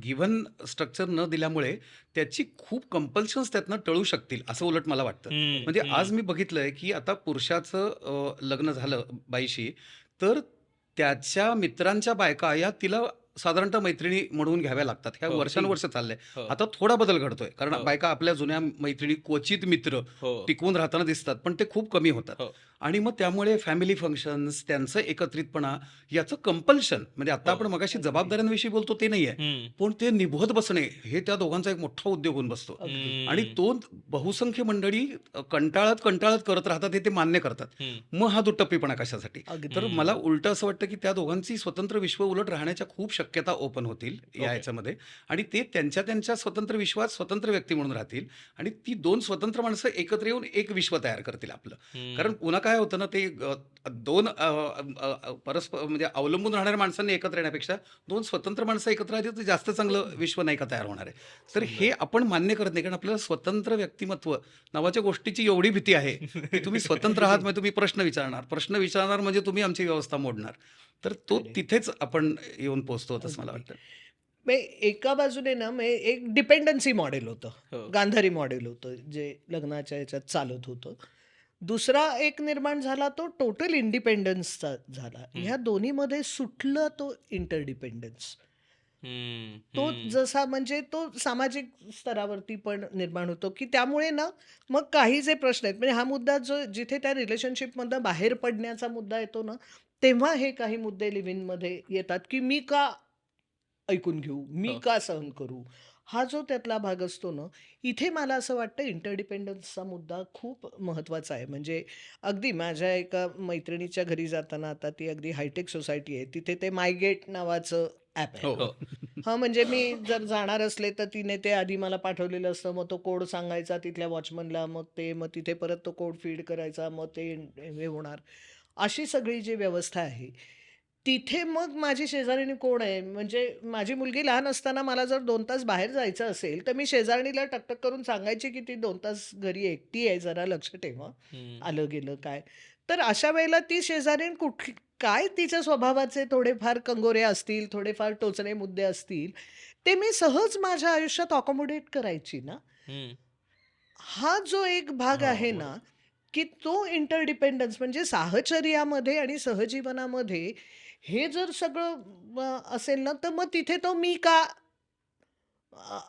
गिव्हन स्ट्रक्चर न दिल्यामुळे त्याची खूप कंपल्शन्स त्यातनं टळू शकतील, असं उलट मला वाटतं. हं, म्हणजे हं. आज मी बघितलंय, की आता पुरुषाचं लग्न झालं बाईशी, तर त्याच्या मित्रांच्या बायका या तिला साधारणतः मैत्रिणी म्हणून घ्याव्या लागतात. ह्या हो. वर्षानुवर्ष चाललंय. हो. आता थोडा बदल घडतोय. कारण हो. बायका आपल्या जुन्या मैत्रिणी, क्वचित मित्र हो. टिकवून राहताना दिसतात, पण ते खूप कमी होतात. हो. आणि मग त्यामुळे फॅमिली फंक्शन्स, त्यांचं एकत्रितपणा, याचं कंपल्शन, म्हणजे आता हो. आपण मगाशी अगदी. जबाबदाऱ्यांविषयी बोलतो ते नाहीये. हं. पण ते निभवत बसणे हे त्या दोघांचा एक मोठा उद्योग होऊन बसतो. अगदी. आणि हं. तो बहुसंख्य मंडळी कंटाळत करत राहतात, हे ते मान्य करतात. हं. मग हा दुटप्पीपणा कशासाठी? अगदी. तर मला उलटं असं वाटतं, की त्या दोघांची स्वतंत्र विश्व उलट राहण्याच्या खूप शक्यता ओपन होतील या ओके. ह्याच्यामध्ये. आणि ते त्यांच्या स्वतंत्र विश्वात स्वतंत्र व्यक्ती म्हणून राहतील. आणि ती 2 स्वतंत्र माणसं एकत्र येऊन एक विश्व तयार करतील आपलं. कारण हं. पुन्हा काय होतं ना, ते 2 परस्पर म्हणजे अवलंबून राहणाऱ्या माणसांनी एकत्र येण्यापेक्षा 2 स्वतंत्र माणसं एकत्र आली तर जास्त चांगलं विश्व नाही का तयार होणार आहे. तर सुंदर. हे आपण मान्य करत नाही, कारण आपल्याला स्वतंत्र व्यक्तिमत्व नावाच्या गोष्टीची एवढी भीती आहे, की तुम्ही स्वतंत्र आहात म्हणजे तुम्ही प्रश्न विचारणार म्हणजे तुम्ही आमची व्यवस्था मोडणार. तर तो खरं आहे. तिथेच आपण येऊन पोहोचतो असं मला अगदी. वाटतं. एका बाजूने ना एक डिपेंडन्सी मॉडेल होतं. हो. गांधारी मॉडेल होतं, जे लग्नाच्या ह्याच्यात चालत होतं. दुसरा एक निर्माण झाला तो टोटल इंडिपेंडन्सचा झाला. हं. ह्या दोन्हीमध्ये सुटलं तो इंटरडिपेंडन्स. हं. तो हं. जसा म्हणजे तो सामाजिक स्तरावरती पण निर्माण होतो, की त्यामुळे ना मग काही जे प्रश्न आहेत, म्हणजे हा मुद्दा जो जिथे त्या रिलेशनशिपमधनं बाहेर पडण्याचा मुद्दा येतो ना, तेव्हा हे काही मुद्दे लिव्ह इनमध्ये येतात, की मी का ऐकून घेऊ, मी हो. का सहन करू? हा जो त्यातला भाग असतो ना, इथे मला असं वाटतं इंटरडिपेंडन्सचा मुद्दा खूप महत्त्वाचा आहे. म्हणजे अगदी माझ्या एका मैत्रिणीच्या घरी जाताना, आता ती अगदी हायटेक सोसायटी आहे. तिथे ते मायगेट नावाचं ॲप आहे. हो. हो. हां, म्हणजे मी जर जाणार असले, तर तिने ते आधी मला पाठवलेलं असतं. मग तो कोड सांगायचा तिथल्या वॉचमनला, मग तिथे परत तो कोड फीड करायचा, मग ते हे होणार. अशी सगळी जी व्यवस्था आहे, तिथे मग माझी शेजारीणी कोण आहे? म्हणजे माझी मुलगी लहान असताना मला जर 2 तास बाहेर जायचं असेल, तर मी शेजारणीला टकटक करून सांगायची, की ती 2 तास घरी एकटी आहे, जरा लक्ष ठेवा. हं. आलं गेलं काय. तर अशा वेळेला ती शेजारीण काय तिच्या स्वभावाचे थोडेफार कंगोरे असतील, थोडेफार टोचणे मुद्दे असतील, ते मी सहज माझ्या आयुष्यात अकोमोडेट करायची ना. हं. हा जो एक भाग हो, आहे बरोबर. ना, की तो इंटरडिपेंडन्स म्हणजे साहचर्यामध्ये आणि सहजीवनामध्ये हे जर सगळं असेल ना, तर मग तिथे तो मी का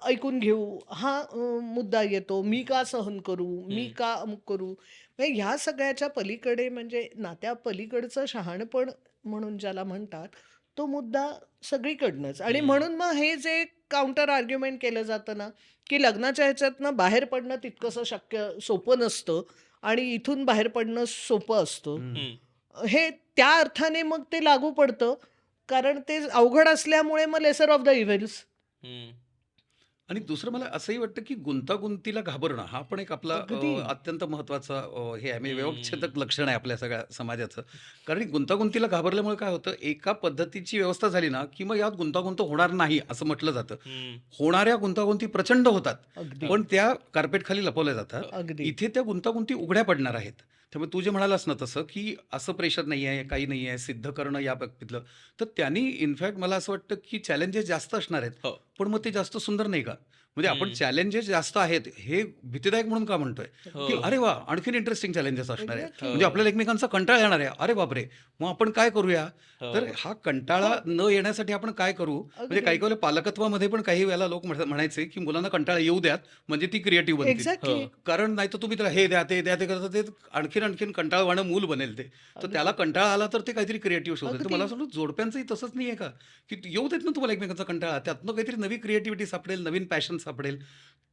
ऐकून घेऊ हा मुद्दा येतो. मी का सहन करू? मी हं. का अमुक करू? म्हणजे ह्या सगळ्याच्या पलीकडे म्हणजे नात्या पलीकडचं शहाणपण म्हणून ज्याला म्हणतात, तो मुद्दा सगळीकडनंच आणि हं. म्हणून मग हे जे काउंटर आर्ग्युमेंट केलं जातं ना, की लग्नाच्या ह्याच्यातनं बाहेर पडणं तितकंसं सोपं नसतं आणि इथून बाहेर पडणं सोपं असतं. हं. हं. हे त्या अर्थाने मग ते लागू पडतं. कारण ते अवघड असल्यामुळे मग लेसर ऑफ द इव्हिल्स. हं. आणि दुसरं मला असंही वाटतं, की गुंतागुंतीला घाबरणं हा पण एक आपला अगदी. अत्यंत महत्त्वाचा हे आहे, म्हणजे हं. व्यवच्छेदक लक्षण आहे आपल्या सगळ्या समाजाचं. कारण गुंतागुंतीला घाबरल्यामुळे काय होतं, एका पद्धतीची व्यवस्था झाली ना, की मग यात गुंतागुंत होणार नाही असं म्हटलं जातं. हं. होणाऱ्या गुंतागुंती प्रचंड होतात, अगदी. पण त्या कार्पेटखाली लपवल्या जातात. अगदी. इथे त्या गुंतागुंती उघड्या पडणार आहेत. त्यामुळे तू जे म्हणालास ना तसं, की असं प्रेशर नाही आहे, काही नाही आहे, सिद्ध करणं या बाबतीतलं. तर त्यांनी इनफॅक्ट मला असं वाटतं, की चॅलेंजेस जास्त असणार आहेत. हो. पण मग ते जास्त सुंदर नाही का? म्हणजे आपण हं. चॅलेंजेस जास्त आहेत हे भीतीदायक म्हणून का म्हणतोय, हो. की अरे वाह! आणखीन इंटरेस्टिंग चॅलेंजेस असणार आहेत. एक्झॅक्टली. म्हणजे हो. आपल्याला एकमेकांचा कंटाळा येणार आहे. अरे बापरे! मग आपण काय करूया? तर हो. हा कंटाळा हो. न येण्यासाठी आपण काय करू? म्हणजे अगदी. काही काही वेळेला पालकत्वामध्ये पण काही वेळेला लोक म्हणायचे, की मुलांना कंटाळा येऊ द्यात म्हणजे ती क्रिएटिव्ह बनतील. एक्झॅक्टली. हो. कारण नाहीतर तुम्ही त्याला हे द्या, ते द्या, ते करता ते आणखीन कंटाळवाणं मूल बनेल ते. तर अगदी. त्याला कंटाळा आला तर ते काहीतरी क्रिएटिव्ह शोधेल. तर अगदी. मला असं वाटतं जोडप्यांचंही तसंच नाहीये का? की येऊ देत ना तुम्हाला एकमेकांचा कंटाळा. त्यातनं काहीतरी नवी क्रिएटिव्हिटी सापडेल, नवीन पॅशन सापडेल.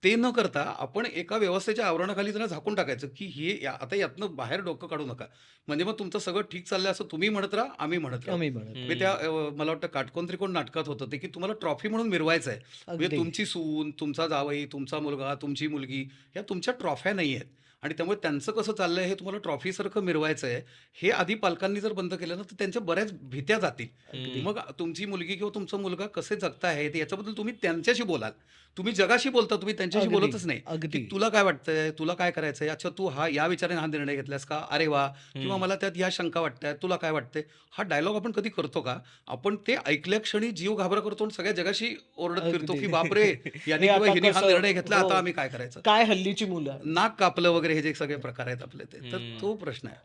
ते न करता आपण एका व्यवस्थेच्या आवरणाखाली त्यांना झाकून टाकायचं, की आता यातनं बाहेर डोकं काढू नका. म्हणजे मग तुमचं सगळं ठीक चाललंय असं तुम्ही म्हणत राहा, आम्ही म्हणत राहू. कमी म्हणत. म्हणजे त्या मला वाटतं काटकोन त्रिकोण नाटकात होतं ते, की तुम्हाला ट्रॉफी म्हणून मिरवायचं आहे. म्हणजे अगदी. तुमची सून, तुमचा जावई, तुमचा मुलगा, तुमची मुलगी ह्या तुमच्या ट्रॉफ्या नाही आहेत. आणि त्यामुळे त्यांचं कसं चाललंय हे तुम्हाला ट्रॉफीसारखं मिरवायचं आहे. हे आधी पालकांनी जर बंद केलं ना, तर त्यांच्या बऱ्याच भीत्या जातील. अगदी. मग तुमची मुलगी किंवा तुमचा मुलगा कसे जगताहेत याच्याबद्दल तुम्ही त्यांच्याशी बोलाल. तुम्ही जगाशी बोलता, तुम्ही त्यांच्याशी अगदी. बोलतच नाही, की अगदी. तुला काय वाटतंय? तुला काय करायचंय? अच्छा तू या विचाराने हा निर्णय घेतलास का? अरे वाह! किंवा हं. मला त्यात या शंका वाटतायत. तुला काय वाटतंय? हा डायलॉग आपण कधी करतो का? आपण ते ऐकल्या क्षणी जीव घाबरा करतो आणि सगळ्या जगाशी ओरडत फिरतो, अगदी. की बापरे! याने हे किंवा आता हिने हा कसं निर्णय घेतला, हो. आता आम्ही काय करायचं? काय हल्लीची मुलं. नाक कापलं वगैरे हे जे सगळे प्रकार आहेत आपले ते. तर हं. तो प्रश्न आहे.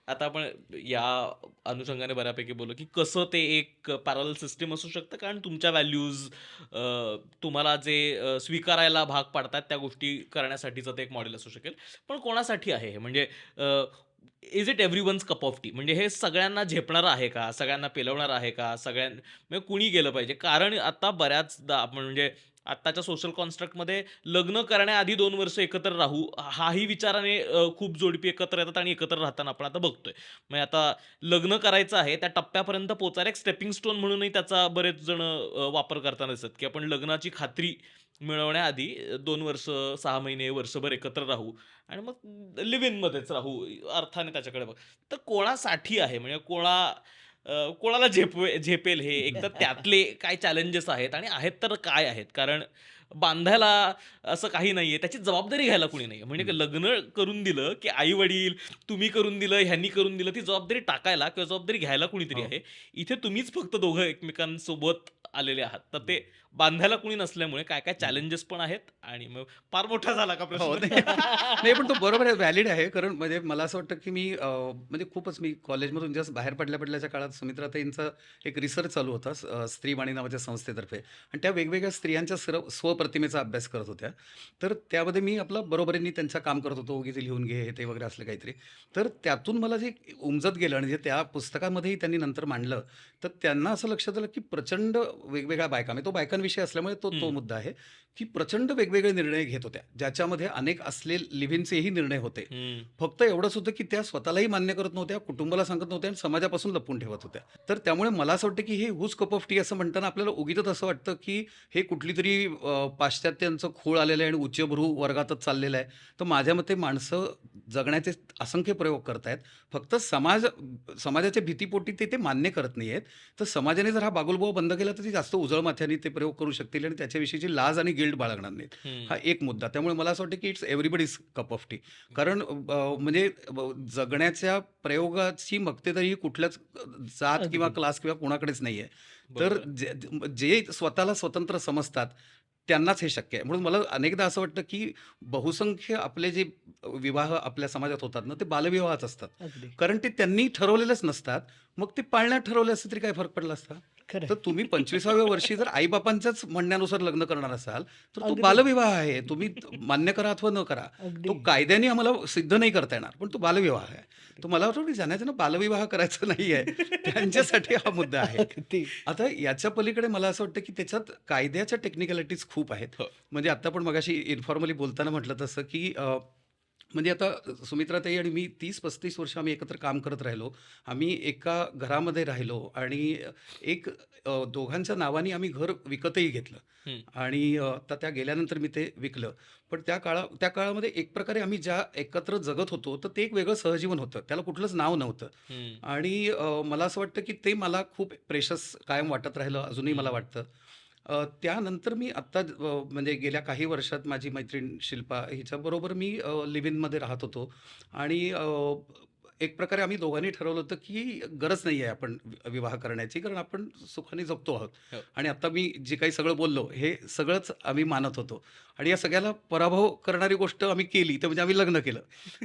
आता आपण या अनुषंगाने बऱ्यापैकी बोललो, की कसं ते एक पॅरलल सिस्टम असू शकतं, कारण तुमच्या व्हॅल्यूज तुम्हाला जे स्वीकारायला भाग पाडतात त्या गोष्टी करण्यासाठीचं ते एक मॉडेल असू शकेल. पण कोणासाठी आहे हे? म्हणजे is it everyone's cup of T? म्हणजे हे सगळ्यांना झेपणारं आहे का? सगळ्यांना पेलवणारं आहे का? म्हणजे कुणी गेलं पाहिजे? कारण आता बऱ्याचदा आपण म्हणजे आत्ताच्या सोशल कॉन्स्ट्रक्टमध्ये लग्न करण्याआधी 2 वर्ष एकत्र राहू, हाही विचाराने खूप जोडपी एकत्र येतात आणि एकत्र राहताना आपण आता बघतोय. म्हणजे आता लग्न करायचं आहे, त्या टप्प्यापर्यंत पोहोचायला एक स्टेपिंग स्टोन म्हणूनही त्याचा बरेच जण वापर करताना दिसतात, की आपण लग्नाची खात्री मिळवण्याआधी 2 वर्ष, 6 महिने, वर्षभर एकत्र राहू आणि मग लिव्ह इनमध्येच राहू, अर्थाने त्याच्याकडे बघ. तर कोणासाठी आहे? म्हणजे कोणाला झेपेल हे? एकतर त्यातले काय चॅलेंजेस आहेत आणि आहेत तर काय आहेत? कारण बांधायला असं काही नाहीये. त्याची जबाबदारी घ्यायला कुणी नाहीये. म्हणजे हं. लग्न करून दिलं, की आई-वडील, तुम्ही करून दिलं, ह्यांनी करून दिलं, ती जबाबदारी टाकायला किंवा जबाबदारी घ्यायला कुणीतरी हो. आहे. इथे तुम्हीच फक्त दोघं एकमेकांसोबत आलेले आहात. तर हं. ते बांधायला कुणी नसल्यामुळे काय-काय हं. चॅलेंजेस पण आहेत आणि मग फार मोठा झाला का हो, प्रश्न? नाही. नाही, पण तो बरोबर आहे, व्हॅलिड आहे. कारण म्हणजे मला असं वाटतं, की म्हणजे खूपच मी कॉलेजमधून जस्ट बाहेर पडल्या-पडल्याच्या काळात सुमित्राताईंचा एक रिसर्च चालू होता, स्त्रीवाणी नावाच्या संस्थेतर्फे आणि त्या वेगवेगळ्या स्त्रियांच्या स्वप्रतिमेचा अभ्यास करत होत्या. तर त्यामध्ये मी आपला बरोबरीने त्यांचं काम करत होतो, उगीच लिहून घे, हे ते वगैरे असलं काहीतरी. तर त्यातून मला जे उमजत गेलं आणि जे त्या पुस्तकामध्येही त्यांनी नंतर मांडलं, तर त्यांना असं लक्षात आलं, की प्रचंड वेगवेगळ्या बायका, म्हणजे तो बायकांविषयी असल्यामुळे तो तो हं, मुद्दा आहे. की प्रचंड वेगवेगळे निर्णय घेत होत्या, ज्याच्यामध्ये अनेक लिव्ह इनचेही निर्णय होते. हं. फक्त एवढंच होतं, की त्या स्वतःलाही मान्य करत नव्हत्या, कुटुंबाला सांगत नव्हत्या आणि समाजापासून लपवून ठेवत होत्या. तर त्यामुळे मला असं वाटतं, की हे हुज कप ऑफ टी असं म्हणताना आपल्याला उगीचच असं वाटतं, की हे कुठलीतरी पाश्चात्यांचं खूळ आलेलं आहे आणि उच्चभ्रू वर्गातच चाललेलं आहे. तर माझ्या मते माणसं जगण्याचे असंख्य प्रयोग करतायत. फक्त समाजाच्या भीतीपोटी ते मान्य करत नाहीयेत. तर समाजाने जर हा बागुलबुवा बंद केला, तर ती जास्त उजळ माथ्याने ते प्रयोग करू शकतील आणि त्याच्याविषयीची लाज आणि गिल्ट बाळगणार नाहीत. हं. हा एक मुद्दा. त्यामुळे मला असं वाटतं, की it's everybody's cup of T. कारण म्हणजे जगण्याच्या प्रयोगाची मक्तेदारी ही कुठल्याच जात किंवा अगदी. क्लास किंवा कोणाकडेच नाहीये. तर बरोबर. जे स्वतःला स्वतंत्र समजतात, त्यांनाच हे शक्य आहे. म्हणून मला अनेकदा असं वाटतं, की बहुसंख्य आपले जे विवाह आपल्या समाजात होतात ना, ते बालविवाहच असतात. अगदी. कारण ते त्यांनी ठरवलेलेच नसतात. मग ते पाळण्यात ठरवले असते तरी काय फरक पडला असता? खरं तर आहे. तुम्ही 25व्या वर्षी जर आई-बापांच्याच म्हणण्यानुसार लग्न करणार असाल, तर तो अगदी, बालविवाह आहे. तुम्ही मान्य करा अथवा न करा. तो अगदी. कायद्याने आम्हाला सिद्ध नाही करता येणार, पण तो बालविवाह आहे. तर मला वाटतं, की ज्यांना बालविवाह करायचा नाहीये, त्यांच्यासाठी हा मुद्दा आहे. अगदी. आता याच्या पलीकडे मला असं वाटतं, की त्याच्यात कायद्याच्या टेक्निकॅलिटीज खूप आहेत. हो. म्हणजे आता पण मगाशी इन्फॉर्मली बोलताना म्हटलं तसं, की म्हणजे आता सुमित्राताई आणि मी 30-35 वर्ष आम्ही एकत्र काम करत राहिलो. आम्ही एका घरामध्ये राहिलो आणि एक दोघांच्या नावाने आम्ही घर विकतही घेतलं हं, आणि आता त्या गेल्यानंतर मी ते विकलं. पण त्या काळामध्ये एक प्रकारे आम्ही ज्या एकत्र जगत होतो, तर ते एक वेगळं सहजीवन होतं. त्याला कुठलंच नाव नव्हतं हं, आणि मला असं वाटतं, की ते मला खूप प्रेशस कायम वाटत राहिलं, अजूनही मला हं. वाटतं. त्यानंतर मी आत्ता म्हणजे गेल्या काही वर्षात माझी मैत्रीण शिल्पा हिच्याबरोबर मी लिव्ह इनमध्ये राहत होतो आणि एक प्रकारे आम्ही दोघांनी ठरवलं होतं, की गरज नाही आहे आपण विवाह करण्याची, कारण आपण सुखाने जगतो आहोत. हो. आणि आता मी जे काही सगळं बोललो, हे सगळंच आम्ही मानत होतो आणि या सगळ्याला पराभव करणारी गोष्ट आम्ही केली, तर म्हणजे आम्ही लग्न केलं.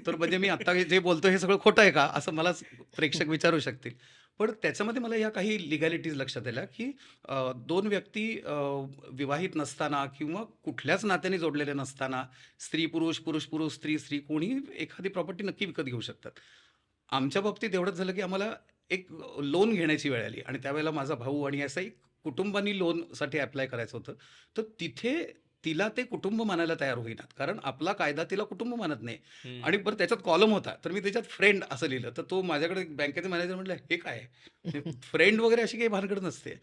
तर म्हणजे मी आत्ता जे बोलतो हे सगळं खोटं आहे का? असं मलाच प्रेक्षक विचारू शकतील. पण त्याच्यामध्ये मला या काही लिगॅलिटीज लक्षात आल्या, की 2 व्यक्ती विवाहित नसताना किंवा कुठल्याच नात्याने जोडलेले नसताना स्त्री-पुरुष, पुरुष-पुरुष, स्त्री-स्त्री कोणीही एखादी प्रॉपर्टी नक्की विकत घेऊ शकतात. आमच्या बाबतीत एवढंच झालं, की आम्हाला एक लोन घेण्याची वेळ आली आणि त्यावेळेला माझा भाऊ आणि असं एक कुटुंबानी लोनसाठी ॲप्लाय करायचं होतं. तर तिथे तिला ते कुटुंब मानायला तयार होईनात. कारण आपला कायदा तिला कुटुंब मानत नाही हं. आणि बरं त्याच्यात कॉलम होता. तर मी त्याच्यात फ्रेंड असं लिहिलं. तर तो माझ्याकडे बँकेचे मॅनेजर म्हटले, "हे काय आहे? फ्रेंड वगैरे अशी काही भानगड नसते."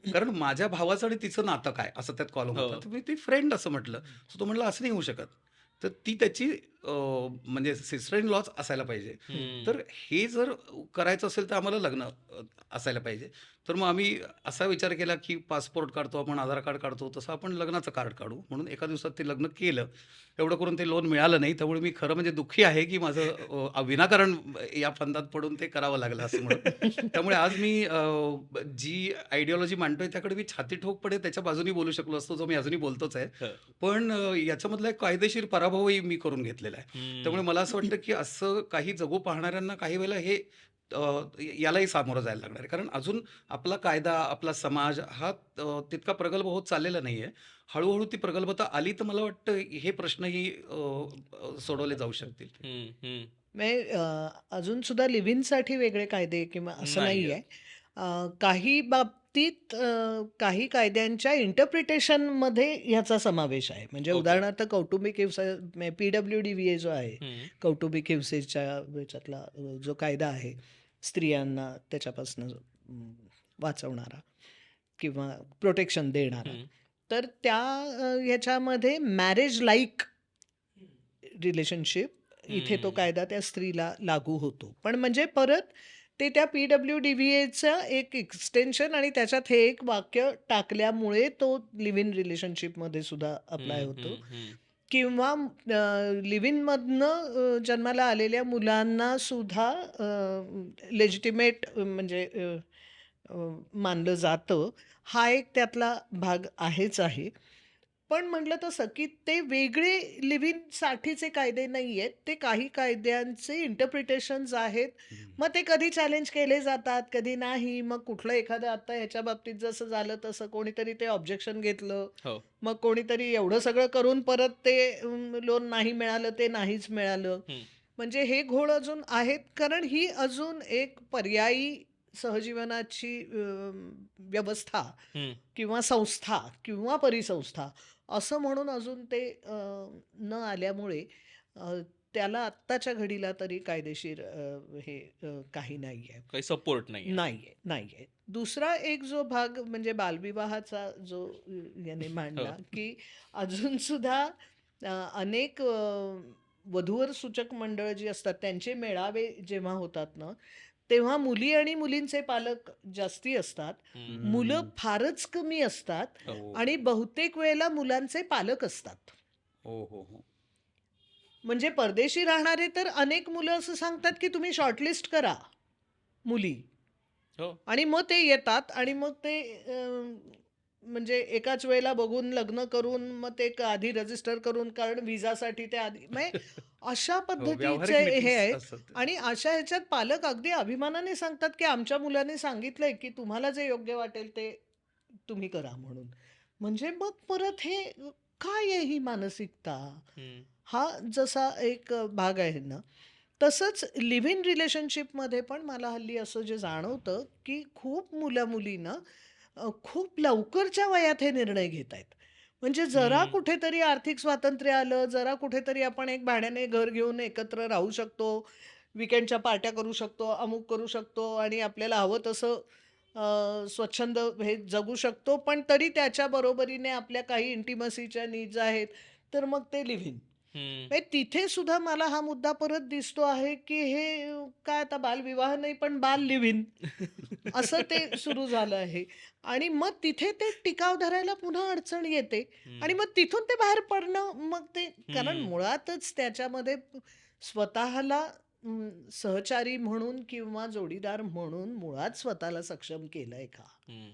कारण माझ्या भावाचं आणि तिचं नातं काय असं त्यात कॉलम हो. होता. तर मी ते फ्रेंड असं म्हटलं. तर तो म्हटला, "असं नाही होऊ शकत." तर ती त्याची म्हणजे सिस्टर इन लॉच असायला पाहिजे. हं. तर हे जर करायचं असेल तर आम्हाला लग्न असायला पाहिजे. तर मग आम्ही असा विचार केला, की पासपोर्ट काढतो आपण, आधार कार्ड काढतो, तसं आपण लग्नाचं कार्ड काढू. म्हणून एका दिवसात ते लग्न केलं. एवढं करून ते लोन मिळालं नाही. त्यामुळे मी खरं म्हणजे दुःखी आहे, की माझं विनाकारण या फंदात पडून ते करावं लागलं असं म्हणून. त्यामुळे आज मी जी आयडिओलॉजी मांडतोय त्याकडे मी छाती ठोकपणे त्याच्या बाजूनी बोलू शकलो असतो, जो मी अजूनही बोलतोच आहे. हं. पण याच्यामधला एक कायदेशीर पराभवही मी करून घेतलेला आहे. त्यामुळे हं. मला असं वाटतं, की असं काही जगू पाहणाऱ्यांना काही वेळेला हे यालाही सामोरं जायला लागणार आहे. कारण अजून आपला कायदा, आपला समाज हा तितका प्रगल्भ होत चाललेला नाहीये. हळू ती प्रगल्भता आली तर मला वाटतं हे प्रश्नही सोडवले जाऊ शकतील. हं, हं. म्हणजे अजून सुद्धा लिव्ह इनसाठी वेगळे कायदे किंवा असं नाही नाही आहेत. आहे. काही बाबतीत काही कायद्यांच्या इंटरप्रिटेशनमध्ये ह्याचा समावेश आहे. म्हणजे ओके. उदाहरणार्थ कौटुंबिक हिंसा PWDVA जो आहे, हं, कौटुंबिक हिंसेच्या ह्याच्यातला जो कायदा आहे, स्त्रियांना त्याच्यापासून वाचवणारा किंवा प्रोटेक्शन देणारा. हं, तर त्या ह्याच्यामध्ये मॅरेज लाईक रिलेशनशिप इथे तो हं. कायदा त्या स्त्रीला लागू होतो. पण म्हणजे परत ते त्या PWDVAचं एक एक्सटेन्शन आणि त्याच्यात हे एक वाक्य टाकल्यामुळे तो लिव्ह इन रिलेशनशिपमध्ये सुद्धा अप्लाय हं, होतो. हं, हं. किंवा लिव्ह इनमधनं जन्माला आलेल्या मुलांना सुद्धा लेजिटिमेट म्हणजे अ, मानलं जातं. हा एक त्यातला भाग आहेच आहे. पण म्हटलं तसं, की ते वेगळे लिव्ह इनसाठीचे कायदे नाहीयेत. ते काही कायद्यांचे इंटरप्रिटेशन्स आहेत. हं. मग ते कधी चॅलेंज केले जातात, कधी नाही. मग कुठलं एखादं आता ह्याच्या बाबतीत जसं झालं तसं कोणीतरी ते ऑब्जेक्शन घेतलं. हो. मग कोणीतरी एवढं सगळं करून परत ते लोन नाही मिळालं, ते नाहीच मिळालं. हं, म्हणजे हे घोळ अजून आहेत. कारण ही अजून एक पर्यायी सहजीवनाची व्यवस्था हं. किंवा संस्था किंवा परिसंस्था असं म्हणून अजून ते न आल्यामुळे अ, त्याला आत्ताच्या घडीला तरी कायदेशीर हे काही नाही आहे. काही सपोर्ट नाहीये. नाही आहे, नाही आहे. दुसरा एक जो भाग म्हणजे बालविवाहाचा जो याने हो. मांडला, की अजून सुद्धा अनेक वधूवर सूचक मंडळ जी असतात त्यांचे मेळावे जेव्हा होतात ना, तेव्हा मुली आणि मुलींचे पालक जास्ती असतात. हं. मुलं हं. फारच कमी असतात हो. हो. आणि बहुतेक वेळेला मुलांचे पालक असतात. हो. म्हणजे परदेशी राहणारे तर अनेक मुलं असं सांगतात, की तुम्ही शॉर्टलिस्ट करा मुली. हो. आणि मग ते येतात आणि मग ते म्हणजे एकाच वेळेला बघून लग्न करून मग ते आधी रजिस्टर करून कारण व्हिसासाठी ते आधी म्हणजे अशा हो, पद्धतीचे व्यावहारिक हे मीटिंग्स आहेत असतात. आणि अशा ह्याच्यात पालक अगदी अभिमानाने सांगतात, की आमच्या मुलाने सांगितलंय, की तुम्हाला जे योग्य वाटेल ते तुम्ही करा म्हणून. म्हणजे मग परत हे काय आहे ही मानसिकता? हं, हा जसा एक भाग आहे ना, तसंच लिव्ह इन रिलेशनशिपमध्ये पण मला हल्ली असं जे जाणवतं, की खूप मुलं-मुली ना खूप लवकरच्या वयात हे निर्णय घेतायत. म्हणजे जरा हं, कुठेतरी आर्थिक स्वातंत्र्य आलं, जरा कुठेतरी आपण एक भाड्याने घर घेऊन एकत्र राहू शकतो, वीकेंडच्या पार्ट्या करू शकतो, अमुक करू शकतो आणि आपल्याला हवं तसं स्वच्छंद हे जगू शकतो. पण तरी त्याच्या बरोबरीने आपल्या काही इंटिमसीच्या नीड्स आहेत, तर मग ते लिव्ह इन. हं. म्हणजे तिथे सुद्धा मला हा मुद्दा परत दिसतो आहे, की हे काय आता बालविवाह नाही, पण बाल लिव्ह इन असं ते सुरू झालं आहे. आणि मग तिथे ते टिकाव धरायला पुन्हा अडचण येते आणि हं, मग तिथून ते बाहेर पडणं मग ते कारण हं. मुळातच त्याच्यामध्ये स्वतःला सहचारी म्हणून किंवा जोडीदार म्हणून मुळात स्वतःला सक्षम केलंय का? हं.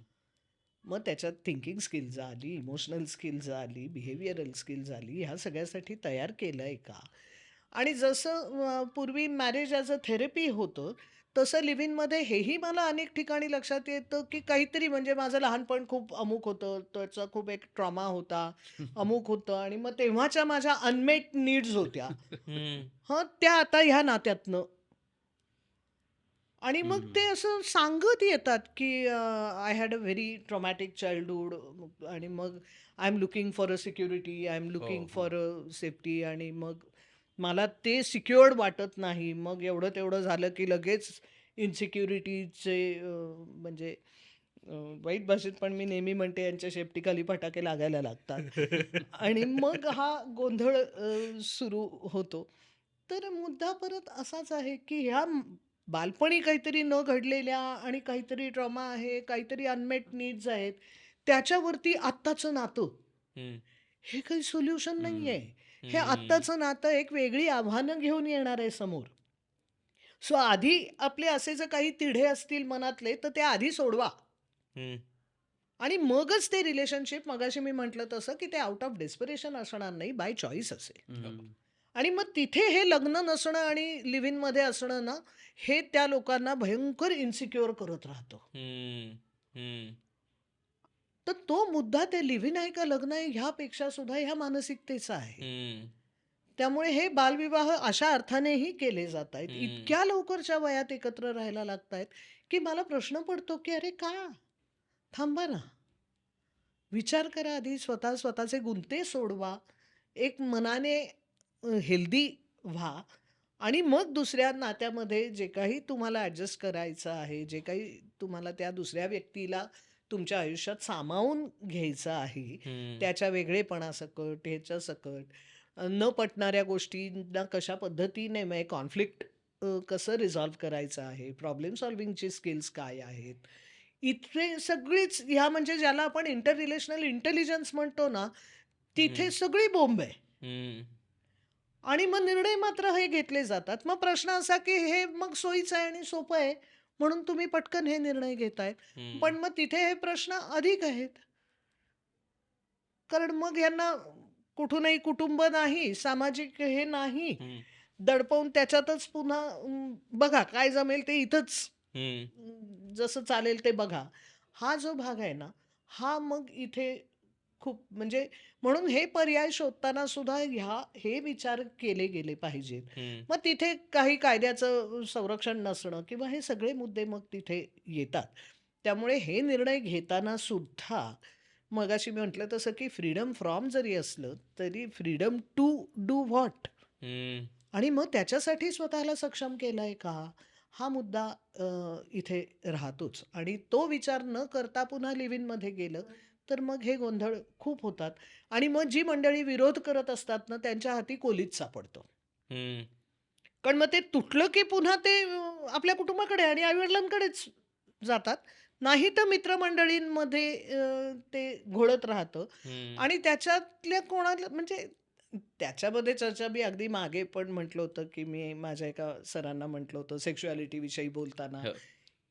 मग त्याच्यात थिंकिंग स्किल्स आली, इमोशनल स्किल्स आली, बिहेवियरल स्किल्स आली, ह्या सगळ्यासाठी तयार केलंय का? आणि जसं पूर्वी मॅरेज ॲज अ थेरपी होतं, तसं लिव्ह इनमध्ये हेही मला अनेक ठिकाणी लक्षात येतं, की काहीतरी म्हणजे माझं लहानपण खूप अमुक होतं, त्याचा खूप एक ट्रॉमा होता, अमुक होतं आणि मग तेव्हाच्या माझ्या अनमेट नीड्स होत्या. हं. हं, त्या आता ह्या नात्यातनं आणि मग हं. ते असं सांगत येतात, की I had a very traumatic childhood आणि मग I am looking for a security, I am हो, लुकिंग हो. फॉर अ सेफ्टी आणि मग मला ते सिक्युअर्ड वाटत नाही. मग एवढं-तेवढं झालं, की लगेच इन्सिक्युरिटीचे म्हणजे अ, वाईट भाषेत पण मी नेहमी म्हणते यांच्या शेपटीखाली फटाके लागायला लागतात. आणि मग हा गोंधळ सुरू होतो. तर मुद्दा परत असाच आहे, की ह्या बालपणी काहीतरी न घडलेल्या आणि काहीतरी ट्रॉमा आहे, काहीतरी अनमेट नीड्स आहेत, त्याच्यावरती आत्ताचं नातं, हं, हे काही सोल्युशन हं. नाहीये. हे हं, आत्ताचं नातं एक वेगळी आव्हानं घेऊन येणार आहे समोर. सो आधी आपले असे जर काही तिढे असतील मनातले, तर ते आधी सोडवा हं, आणि मगच ते रिलेशनशिप मगाशी मी म्हटलं तसं, की ते आउट ऑफ डेस्परेशन असणार नाही, बाय चॉईस असेल. हं. आणि मग तिथे हे लग्न नसणं आणि लिव्ह इनमध्ये असणं ना, हे त्या लोकांना भयंकर इन्सिक्युअर करत राहतं. हं, हं, तर तो मुद्दा ते लिव्ह इन आहे का लग्न आहे ह्यापेक्षा सुद्धा ह्या मानसिकतेचा आहे. हं, त्यामुळे हे बालविवाह अशा अर्थानेही केले जात आहेत. हं, इतक्या लवकरच्या वयात एकत्र राहायला लागतायत, की मला प्रश्न पडतो, की "अरे का? थांबा ना. विचार करा आधी स्वतःचे गुंते सोडवा. एक मनाने हेल्दी व्हा आणि मग दुसऱ्या नात्यामध्ये जे काही तुम्हाला ॲडजस्ट करायचं आहे, जे काही तुम्हाला त्या दुसऱ्या व्यक्तीला तुमच्या आयुष्यात सामावून घ्यायचं आहे, हं, त्याच्या वेगळेपणासकट, ह्याच्यासकट, न पटणाऱ्या गोष्टींना कशा पद्धतीने म्हणजे कॉन्फ्लिक्ट कसं रिझॉल्व्ह करायचं आहे, प्रॉब्लेम सॉल्व्हिंगचे स्किल्स काय आहेत, इथे सगळीच ह्या म्हणजे ज्याला आपण इंटर रिलेशनल इंटेलिजन्स म्हणतो ना, तिथे हं, सगळी बोंब आहे. हं, आणि मग निर्णय मात्र हे घेतले जातात. मग प्रश्न असा, की हे मग सोयीचं आहे आणि सोपं आहे, म्हणून तुम्ही पटकन हे निर्णय घेताय. हं, पण मग तिथे हे प्रश्न अधिक आहेत. कारण मग ह्यांना कुठूनही कुटुंब नाही, सामाजिक हे नाही, हं, दडपवून त्याच्यातच पुन्हा बघा काय जमेल ते इथंच हं, जसं चालेल ते बघा. हा जो भाग आहे ना, हा मग इथे खूप म्हणजे म्हणून हे पर्याय शोधताना सुद्धा हे विचार केले गेले पाहिजेत. हं, मग तिथे काही कायद्याचं संरक्षण नसणं किंवा हे सगळे मुद्दे मग तिथे येतात. त्यामुळे हे निर्णय घेताना सुद्धा मगाशी मी म्हटलं तसं की फ्रीडम फ्रॉम जरी असलं, तरी फ्रीडम टू डू व्हॉट? हं, आणि मग त्याच्यासाठी स्वतःला सक्षम केलंय का? हा मुद्दा इथे राहतोच आणि तो विचार न करता पुन्हा लिव्ह इनमध्ये गेलं, तर मग हे गोंधळ खूप होतात आणि मग जी मंडळी विरोध करत असतात ना, त्यांच्या हाती कोलीत सापडतं. हं, कारण मग ते तुटलं की पुन्हा ते आपल्या कुटुंबाकडे आणि आई-वडिलांकडेच जातात. नाही तर मित्रमंडळींमध्ये ते घोळत राहतं हं, आणि त्याच्यातल्या कोणाला म्हणजे त्याच्यामध्ये चर्चा मी अगदी मागे पण म्हटलं होतं, की मी माझ्या एका सरांना म्हटलं होतं सेक्शुअलिटीविषयी बोलताना, हो,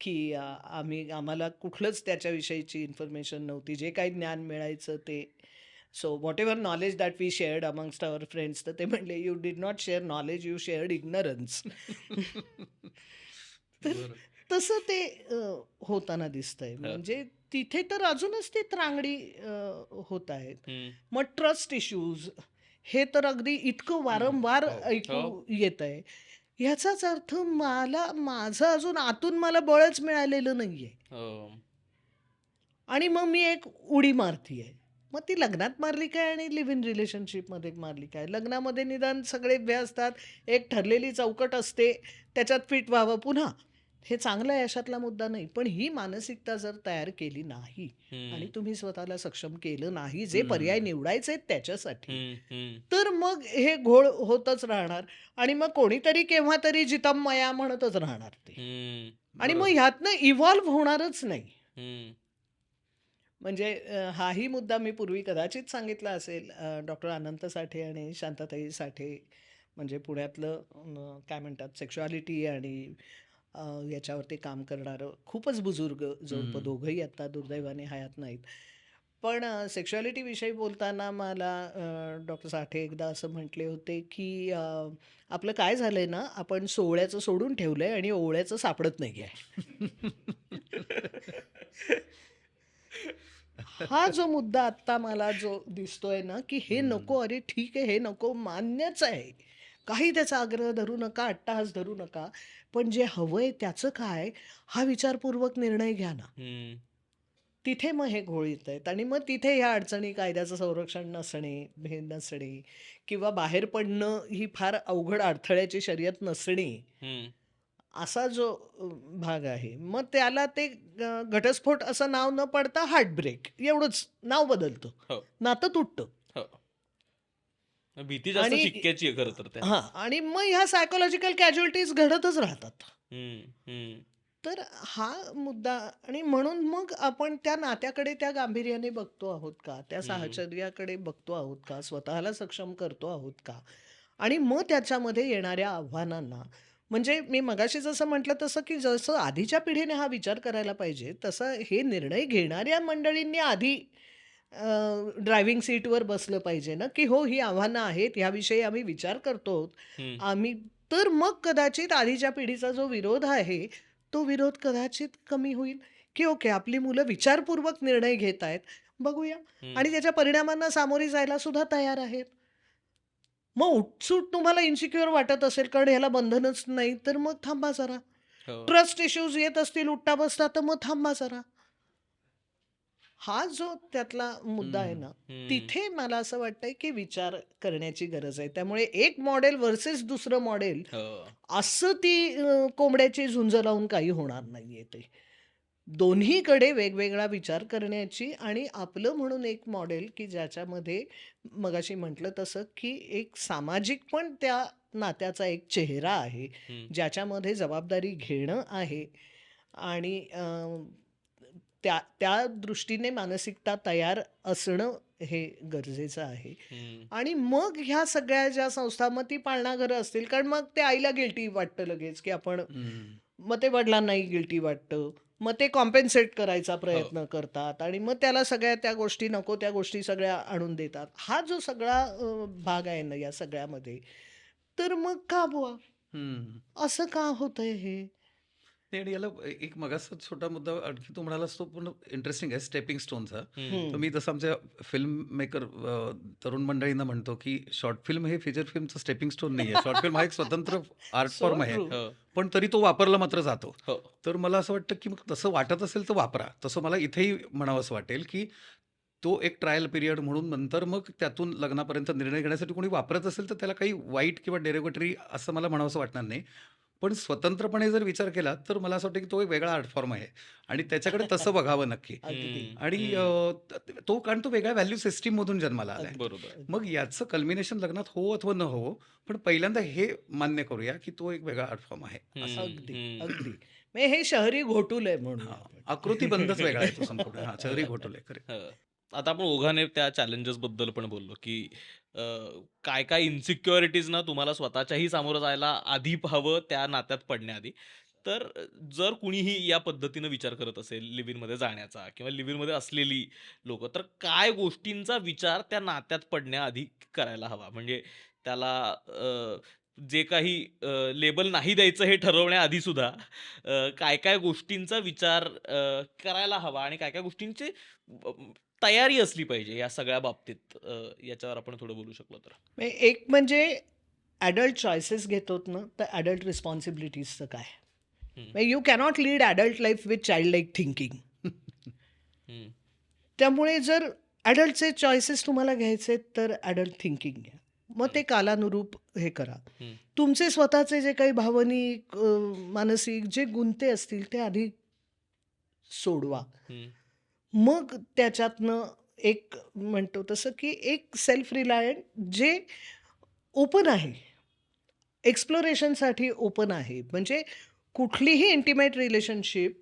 की आम्हाला कुठलंच त्याच्याविषयीची इन्फॉर्मेशन नव्हती. जे काही ज्ञान मिळायचं ते so whatever knowledge that we shared amongst our friends तर ते म्हणले, "you did not share knowledge, you shared ignorance." तर बरं. तसं ते होताना दिसतंय. हो, म्हणजे तिथे तर अजूनच ती त्रांगडी होत आहेत. हं, मग ट्रस्ट इश्यूज हे तर अगदी इतकं हं. वारंवार हो. ऐकू हो, येतंय. ह्याचाच अर्थ माझं अजून आतून मला बळच मिळालेलं नाहीये हो, आणि मग मी एक उडी मारतीये. मग ती लग्नात मारली काय आणि लिव्ह इन रिलेशनशिपमध्ये मारली काय? लग्नामध्ये निदान सगळे उभे असतात, एक ठरलेली चौकट असते, त्याच्यात फिट व्हावं पुन्हा. हे चांगलं आहे अशातला मुद्दा नाही. पण ही मानसिकता जर तयार केली नाही आणि हं, तुम्ही स्वतःला सक्षम केलं नाही, जे पर्याय हं. निवडायचे आहेत त्याच्यासाठी, हं, हं, तर मग हे घोळ होतच राहणार आणि मग कोणीतरी केव्हा तरी जितम मया म्हणतच राहणार ते हं, आणि मग बरोबर. ह्यातनं इव्हॉल्व होणारच नाही. हं, म्हणजे हाही मुद्दा मी पूर्वी कदाचित सांगितला असेल डॉक्टर अनंत साठे आणि शांताताई साठे म्हणजे पुण्यातलं काय म्हणतात सेक्शुअलिटी आणि याच्यावरती काम करणारं खूपच बुजुर्ग जोडपं हं. दोघंही आत्ता दुर्दैवाने हयात नाहीत. पण सेक्शुअलिटीविषयी बोलताना मला डॉक्टर साठे एकदा असं म्हटले होते, की आपलं काय झालंय ना, आपण सोवळ्याचं सोडून ठेवलंय आणि ओवळ्याचं सापडत नाहीये. हा जो मुद्दा आत्ता मला जो दिसतोय ना, की हे नको, हं. अरे ठीक आहे, हे नको, मान्यच आहे. काही त्याचा आग्रह धरू नका, अट्टाहास धरू नका. पण जे हवंय त्याचं काय? हा विचारपूर्वक निर्णय घ्या ना. हं, तिथे मग हे घोळ येतायत आणि मग तिथे ह्या अडचणी कायद्याचं संरक्षण नसणे, हे नसणे किंवा बाहेर पडणं ही फार अवघड अडथळ्याची शर्यत नसणे, हं, असा जो भाग आहे. मग त्याला ते घटस्फोट असं नाव न पडता हार्ट ब्रेक एवढंच नाव बदलतं. हो, नातं तुटतं. हो, भीती जास्त आणि शिक्क्याची आहे खरं तर त्यात. हां, आणि मग ह्या सायकॉलॉजिकल कॅज्युअलिटीज घडतच राहतात. हं, हं. तर हा मुद्दा, आणि म्हणून मग आपण त्या नात्याकडे त्या गांभीर्याने बघतो आहोत का? त्या हं. साहचर्याकडे बघतो आहोत का? स्वतःला सक्षम करतो आहोत का? आणि मग त्याच्यामध्ये येणाऱ्या आव्हानांना, म्हणजे मी मगाशी जसं म्हटलं तसं, की जसं आधीच्या पिढीने हा विचार करायला पाहिजे, तसं हे निर्णय घेणाऱ्या मंडळींनी आधी ड्रायव्हिंग सीटवर बसलं पाहिजे ना, की हो, ही आव्हानं आहेत, ह्याविषयी आम्ही विचार करतो आहोत. हं. आम्ही तर मग कदाचित आधीच्या पिढीचा जो विरोध आहे, तो विरोध कदाचित कमी होईल, की ओके, आपली मुलं विचारपूर्वक निर्णय घेत आहेत, बघूया, हं. आणि त्याच्या परिणामांना सामोरी जायला सुद्धा तयार आहेत. मग उठसूट तुम्हाला इन्सिक्युअर वाटत असेल, कारण ह्याला बंधनच नाही, तर मग थांबा जरा. हो. ट्रस्ट इश्यूज येत असतील उठता-बसता, तर मग थांबा जरा. हा जो त्यातला मुद्दा आहे हं. ना, हं. तिथे मला असं वाटतंय, की विचार करण्याची गरज आहे. त्यामुळे एक मॉडेल व्हर्सेस दुसरं मॉडेल, हो. असं ती कोंबड्याची झुंज लावून काही होणार नाहीये ते. दोन्हीकडे वेगवेगळा विचार करण्याची, आणि आपलं म्हणून एक मॉडेल, की ज्याच्यामध्ये मगाशी म्हटलं तसं, की एक सामाजिक पण त्या नात्याचा एक चेहरा आहे, हं. ज्याच्यामध्ये जबाबदारी घेणं आहे, आणि त्या त्या दृष्टीने मानसिकता तयार असणं हे गरजेचं आहे. हं. आणि मग ह्या सगळ्या ज्या संस्था, मग ती पाळणाघरं असतील, कारण मग ते आईला गिल्टी वाटतं लगेच, की आपण, हं. मग ते वडिलांनाही गिल्टी वाटतं. मग ते कॉम्पेन्सेट करायचा हो. प्रयत्न करतात, आणि मग त्याला सगळ्या त्या गोष्टी, नको त्या गोष्टी सगळ्या आणून देतात. हा जो सगळा भाग आहे ना या सगळ्यामध्ये, तर मग का बुवा? हं. असं का होतंय हे? नाही आणि याला एक मगाचा छोटा मुद्दा आणखी तू म्हणालास तो पण इंटरेस्टिंग आहे स्टेपिंग स्टोनचा. हं. तर हं. मी तसं आमच्या फिल्म मेकर तरुण मंडळींना म्हणतो, की शॉर्ट फिल्म हे फीचर फिल्मचं स्टेपिंग स्टोन नाही आहे. शॉर्ट फिल्म हा एक स्वतंत्र आर्ट सो फॉर्म आहे. ट्रू. हो. पण तरी तो वापरला मात्र जातो. हो. तर मला असं वाटतं, की मग तसं वाटत असेल तर वापरा. तसं मला इथेही म्हणावंसं वाटेल, की तो एक ट्रायल पिरियड म्हणून नंतर मग त्यातून लग्नापर्यंत निर्णय घेण्यासाठी कोणी वापरत असेल, तर त्याला काही वाईट किंवा डेरिव्हेटरी असं मला म्हणावंसं वाटणार नाही. पण स्वतंत्रपणे जर विचार केला, तर मला असं वाटतं, की तो एक वेगळा आर्ट फॉर्म आहे आणि त्याच्याकडे तसं बघावं नक्की. अगदी, हं. आणि हं. तो कारण तो वेगळ्या व्हॅल्यू सिस्टममधून जन्माला आलाय. अगदी, बरोबर. मग अगदी. याचं कल्मिनेशन लग्नात हो अथवा न हो, पण पहिल्यांदा हे मान्य करूया, की तो एक वेगळा आर्ट फॉर्म आहे असं. हं. अगदी, हं. अगदी. म्हणजे हे शहरी घोटूल आहे हां, म्हणूया आपण. आकृतीबंधच वेगळा आहे तो संपूर्ण. हां, शहरी घोटुले करेक्ट. हं. आता आपण ओघाने त्या चॅलेंजेस बद्दल पण बोललो, की अ, काय-काय इन्सिक्युरिटीज ना तुम्हाला स्वतःच्याही सामोरं जायला आधी हवं त्या नात्यात पडण्याआधी. तर जर कुणीही या पद्धतीनं विचार करत असेल लिव्ह इनमध्ये जाण्याचा किंवा लिव्ह इनमध्ये असलेली लोकं, तर काय गोष्टींचा विचार त्या नात्यात पडण्याआधी करायला हवा? म्हणजे त्याला जे काही लेबल नाही द्यायचं हे ठरवण्याआधी सुद्धा काय-काय गोष्टींचा विचार करायला हवा आणि काय-काय गोष्टींची ब तयारी असली पाहिजे या सगळ्या बाबतीत याच्यावर आपण थोडं बोलू शकलो तर. म्हणजे एक म्हणजे ॲडल्ट चॉईसेस घेतो ना, तर ॲडल्ट रिस्पॉन्सिबिलिटीजचं काय? हं, म्हणजे you cannot lead adult life with child like thinking. हं, त्यामुळे जर ॲडल्टचे चॉईसेस तुम्हाला घ्यायचे, तर ॲडल्ट थिंकिंग घ्या. मग हं, ते कालानुरूप हे करा. हं, तुमचे स्वतःचे जे काही भावनिक, मानसिक जे गुंते असतील, ते आधी सोडवा. हं, मग त्याच्यातनं एक म्हणतो तसं, की एक सेल्फ रिलायंट जे ओपन आहे, एक्सप्लोरेशनसाठी ओपन आहे. म्हणजे कुठलीही इंटिमेट रिलेशनशिप,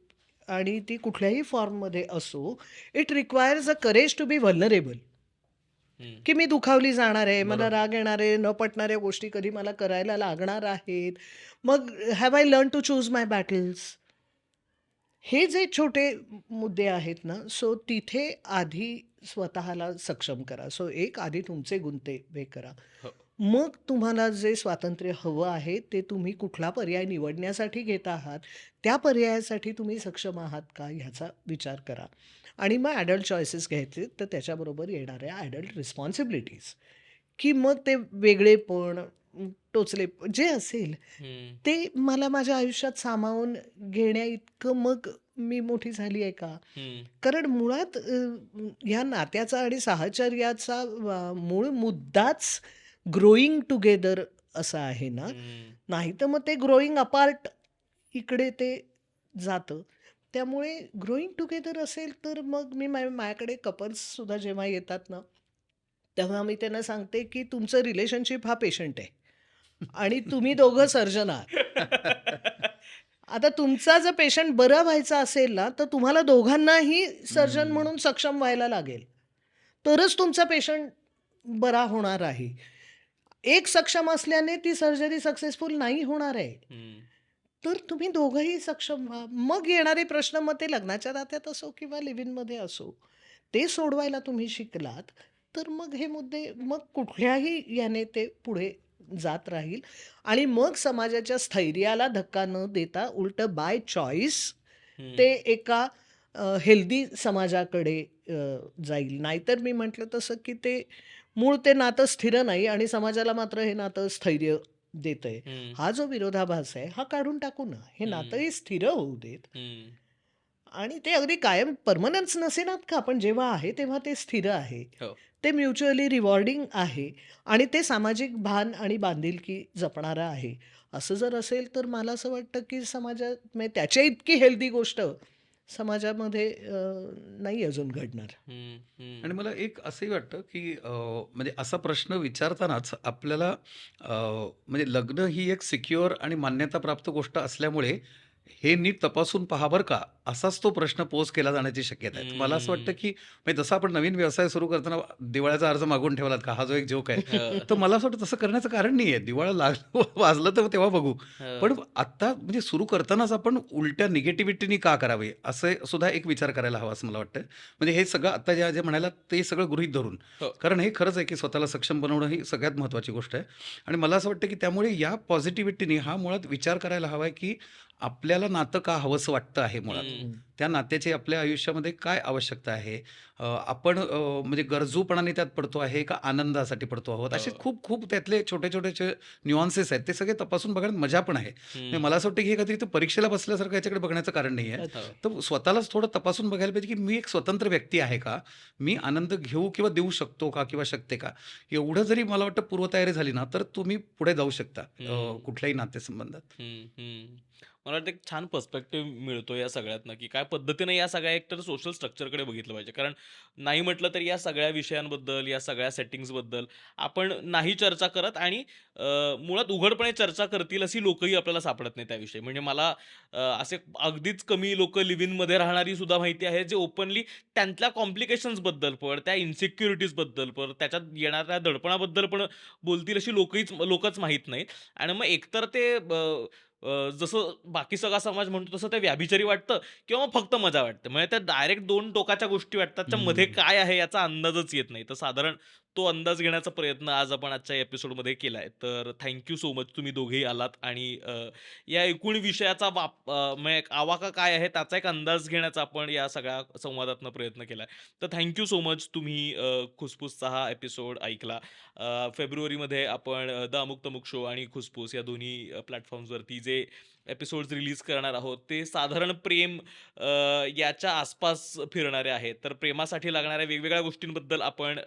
आणि ती कुठल्याही फॉर्ममध्ये असो, it requires a courage to be vulnerable. हं. की मी दुखावली जाणार आहे, मला बरोबर. राग येणार आहे, न पटणाऱ्या गोष्टी कधी मला करायला लागणार आहेत. मग have I learn to choose my battles? हे जे छोटे मुद्दे आहेत ना, सो तिथे आधी स्वतःला सक्षम करा. सो एक आधी तुमचे गुंते हे करा. हो. मग तुम्हाला जे स्वातंत्र्य हवं आहे, ते तुम्ही कुठला पर्याय निवडण्यासाठी घेत आहात, त्या पर्यायासाठी तुम्ही सक्षम आहात का, ह्याचा विचार करा. आणि मग ॲडल्ट चॉईसेस घ्यायचे, तर त्याच्याबरोबर येणाऱ्या ॲडल्ट रिस्पॉन्सिबिलिटीज, की मग ते वेगळेपण, टोचले जे असेल, हं, ते मला माझ्या आयुष्यात सामावून घेण्याइतकं मग मी मोठी झाली आहे का? हं, कारण मुळात ह्या नात्याचा आणि साहचर्याचा मूळ मुद्दाच ग्रोइंग टुगेदर असा आहे ना, हं. नाहीतर मग ते ग्रोइंग अपार्ट इकडे ते जातं. त्यामुळे ग्रोइंग टुगेदर असेल, तर मग मी माझ्याकडे कपल्ससुद्धा जेव्हा येतात ना, तेव्हा मी त्यांना सांगते, की तुमचं रिलेशनशिप हा पेशंट आहे आणि तुम्ही दोघं सर्जन आहात. आता तुमचा जर पेशंट बरा व्हायचा असेल ना, तर तुम्हाला दोघांनाही सर्जन हम्म. म्हणून सक्षम व्हायला लागेल. तरच तुमचा पेशंट बरा होणार आहे. एक सक्षम असल्याने ती सर्जरी सक्सेसफुल नाही होणार आहे. हम्म. तर तुम्ही दोघंही सक्षम व्हा. मग येणारे प्रश्न मग ते लग्नाच्या नात्यात असो किंवा लिव्ह इनमध्ये असो, ते सोडवायला तुम्ही शिकलात, तर मग हे मुद्दे मग कुठल्याही याने ते पुढे जात राहील आणि मग समाजाच्या स्थैर्याला धक्का न देता उलटं बाय चॉईस हम्म. ते एका हेल्दी समाजाकडे जाईल. नाहीतर मी म्हटलं तसं, की ते मूळ ते नातं स्थिर नाही आणि समाजाला मात्र हे नातं स्थैर्य देतंय. हम्म. हा जो विरोधाभास आहे, हा काढून टाकू ना. हे हम्म. नातंही स्थिर होऊ देत हम्म. आणि ते अगदी कायम पर्मनन्स नसेनात का, पण जेव्हा आहे तेव्हा ते स्थिर आहे. हो. ते म्युच्युअली रिवॉर्डिंग आहे आणि ते सामाजिक भान आणि बांधिलकी जपणारं आहे. असं जर असेल तर मला असं वाटतं, की समाजात म्हणजे त्याच्या इतकी हेल्दी गोष्ट समाजामध्ये नाही अजून घडणार. हम्म. आणि हम्म. मला एक असंही वाटतं, की म्हणजे असा प्रश्न विचारतानाच आपल्याला म्हणजे लग्न ही एक सिक्युअर आणि मान्यताप्राप्त गोष्ट असल्यामुळे हे नीट तपासून पहा बरं का, असाच तो प्रश्न पोज केला जाण्याची शक्यता आहे. तर मला असं वाटतं, हम्म. की म्हणजे जसं आपण नवीन व्यवसाय सुरू करताना दिवाळ्याचा अर्ज मागून ठेवलात का, हा जो एक जोक आहे. तर हो. मला असं वाटतं तसं करण्याचं कारण नाहीये. दिवाळा लागलं वाजलं तर तेव्हा बघू. हो. पण आत्ता म्हणजे सुरू करतानाच आपण उलट्या निगेटिव्हिटीनी का करावे, असे सुद्धा एक विचार करायला हवा असं मला वाटतं. म्हणजे हे सगळं आत्ता जे म्हणालात ते सगळं गृहीत धरून. हो. कारण हे खरंच आहे, की स्वतःला सक्षम बनवणं ही सगळ्यात महत्त्वाची गोष्ट आहे. आणि मला असं वाटतं, की त्यामुळे या पॉझिटिव्हिटीनी हा मुळात विचार करायला हवा आहे, की आपल्याला नातं का हवंसं वाटतं आहे मुळात. हम्म. हं. त्या नात्याची आपल्या आयुष्यामध्ये काय आवश्यकता आहे? आपण म्हणजे गरजूपणाने त्यात पडतो आहे का आनंदासाठी पडतो आहोत? असे हो. खूप खूप त्यातले छोटे-छोटे न्यूअन्सेस आहेत. ते सगळे तपासून बघण्यात मजा पण आहे. म्हणजे हम्म. मला असं वाटतं, की हे काहीतरी इथं परीक्षेला बसल्यासारखं याच्याकडे बघण्याचं कारण नाही आहे. हो. अच्छा. तर स्वतःलाच थोडं तपासून बघायला पाहिजे, की मी एक स्वतंत्र व्यक्ती आहे का? मी आनंद घेऊ किंवा देऊ शकतो का किंवा शकते का? एवढं जरी मला वाटतं पूर्वतयारी झाली ना, तर तुम्ही पुढे जाऊ शकता हम्म. कुठल्याही नातेसंबंधात. हम्म. हम्म. मला वाटतं एक छान पर्स्पेक्टिव्ह मिळतो या सगळ्यातनं, की काय पद्धतीने या सगळ्या एक तर सोशल स्ट्रक्चरकडे बघितलं पाहिजे. कारण नाही म्हटलं तरी या सगळ्या विषयांबद्दल, या सगळ्या सेटिंग्सबद्दल आपण नाही चर्चा करत आणि मुळात उघडपणे चर्चा करतील अशी लोकही आपल्याला सापडत नाही त्याविषयी. म्हणजे मला असे अगदीच कमी लोकं लिव्ह इनमध्ये राहणारी सुद्धा माहिती आहेत, जे ओपनली त्यांच्या कॉम्प्लिकेशन्सबद्दल पण, त्या इन्सिक्युरिटीजबद्दल पण, त्याच्यात येणाऱ्या दडपणाबद्दल पण बोलतील अशी लोकच माहीत नाहीत. आणि मग एकतर ते जसं बाकी सगळा समाज म्हणतो तसं ते व्याभिचारी वाटतं किंवा मग फक्त मजा वाटते. म्हणजे त्या डायरेक्ट 2 टोकाच्या गोष्टी वाटतात. त्या मध्ये हं. काय आहे याचा अंदाजच येत नाही. तर साधारण तो अंदाज घेण्याचा प्रयत्न आज आपण आजच्या एपिसोडमध्ये केलाय. तर थँक यू सो मच तुम्ही दोघेही आलात आणि या एकूण विषयाचा म्हणजे आवाका काय आहे त्याचा एक अंदाज घेण्याचा आपण या सगळ्या संवादातनं प्रयत्न केलाय. तर थँक सो मच तुम्ही खुसफुसचा हा एपिसोड ऐकला. फेब्रुवारीमध्ये आपण द अमुक तमुक शो आणि खुसफुस या दोन्ही प्लॅटफॉर्म्सवरती जे एपिसोड्स रिलीज करणार आहोत ते साधारण प्रेम अ, याच्या आसपास फिरणारे आहेत. तर प्रेमासाठी लागणाऱ्या वेगवेगळ्या गोष्टींबद्दल आपण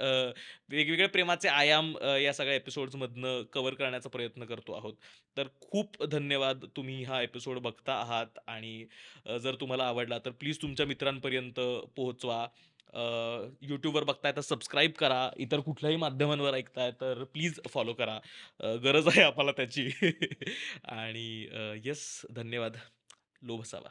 वेगवेगळे प्रेमाचे आयाम या सगळ्या एपिसोड्समधनं कव्हर करण्याचा प्रयत्न करतो आहोत. तर खूप धन्यवाद. तुम्ही हा एपिसोड बघता आहात आणि जर तुम्हाला आवडला तर प्लीज तुमच्या मित्रांपर्यंत पोहोचवा. YouTubeवर बघताय तर सबस्क्राईब करा. इतर कुठल्याही माध्यमांवर ऐकताय तर प्लीज फॉलो करा. गरज आहे आम्हाला त्याची. आणि येस धन्यवाद. लोभ असावा.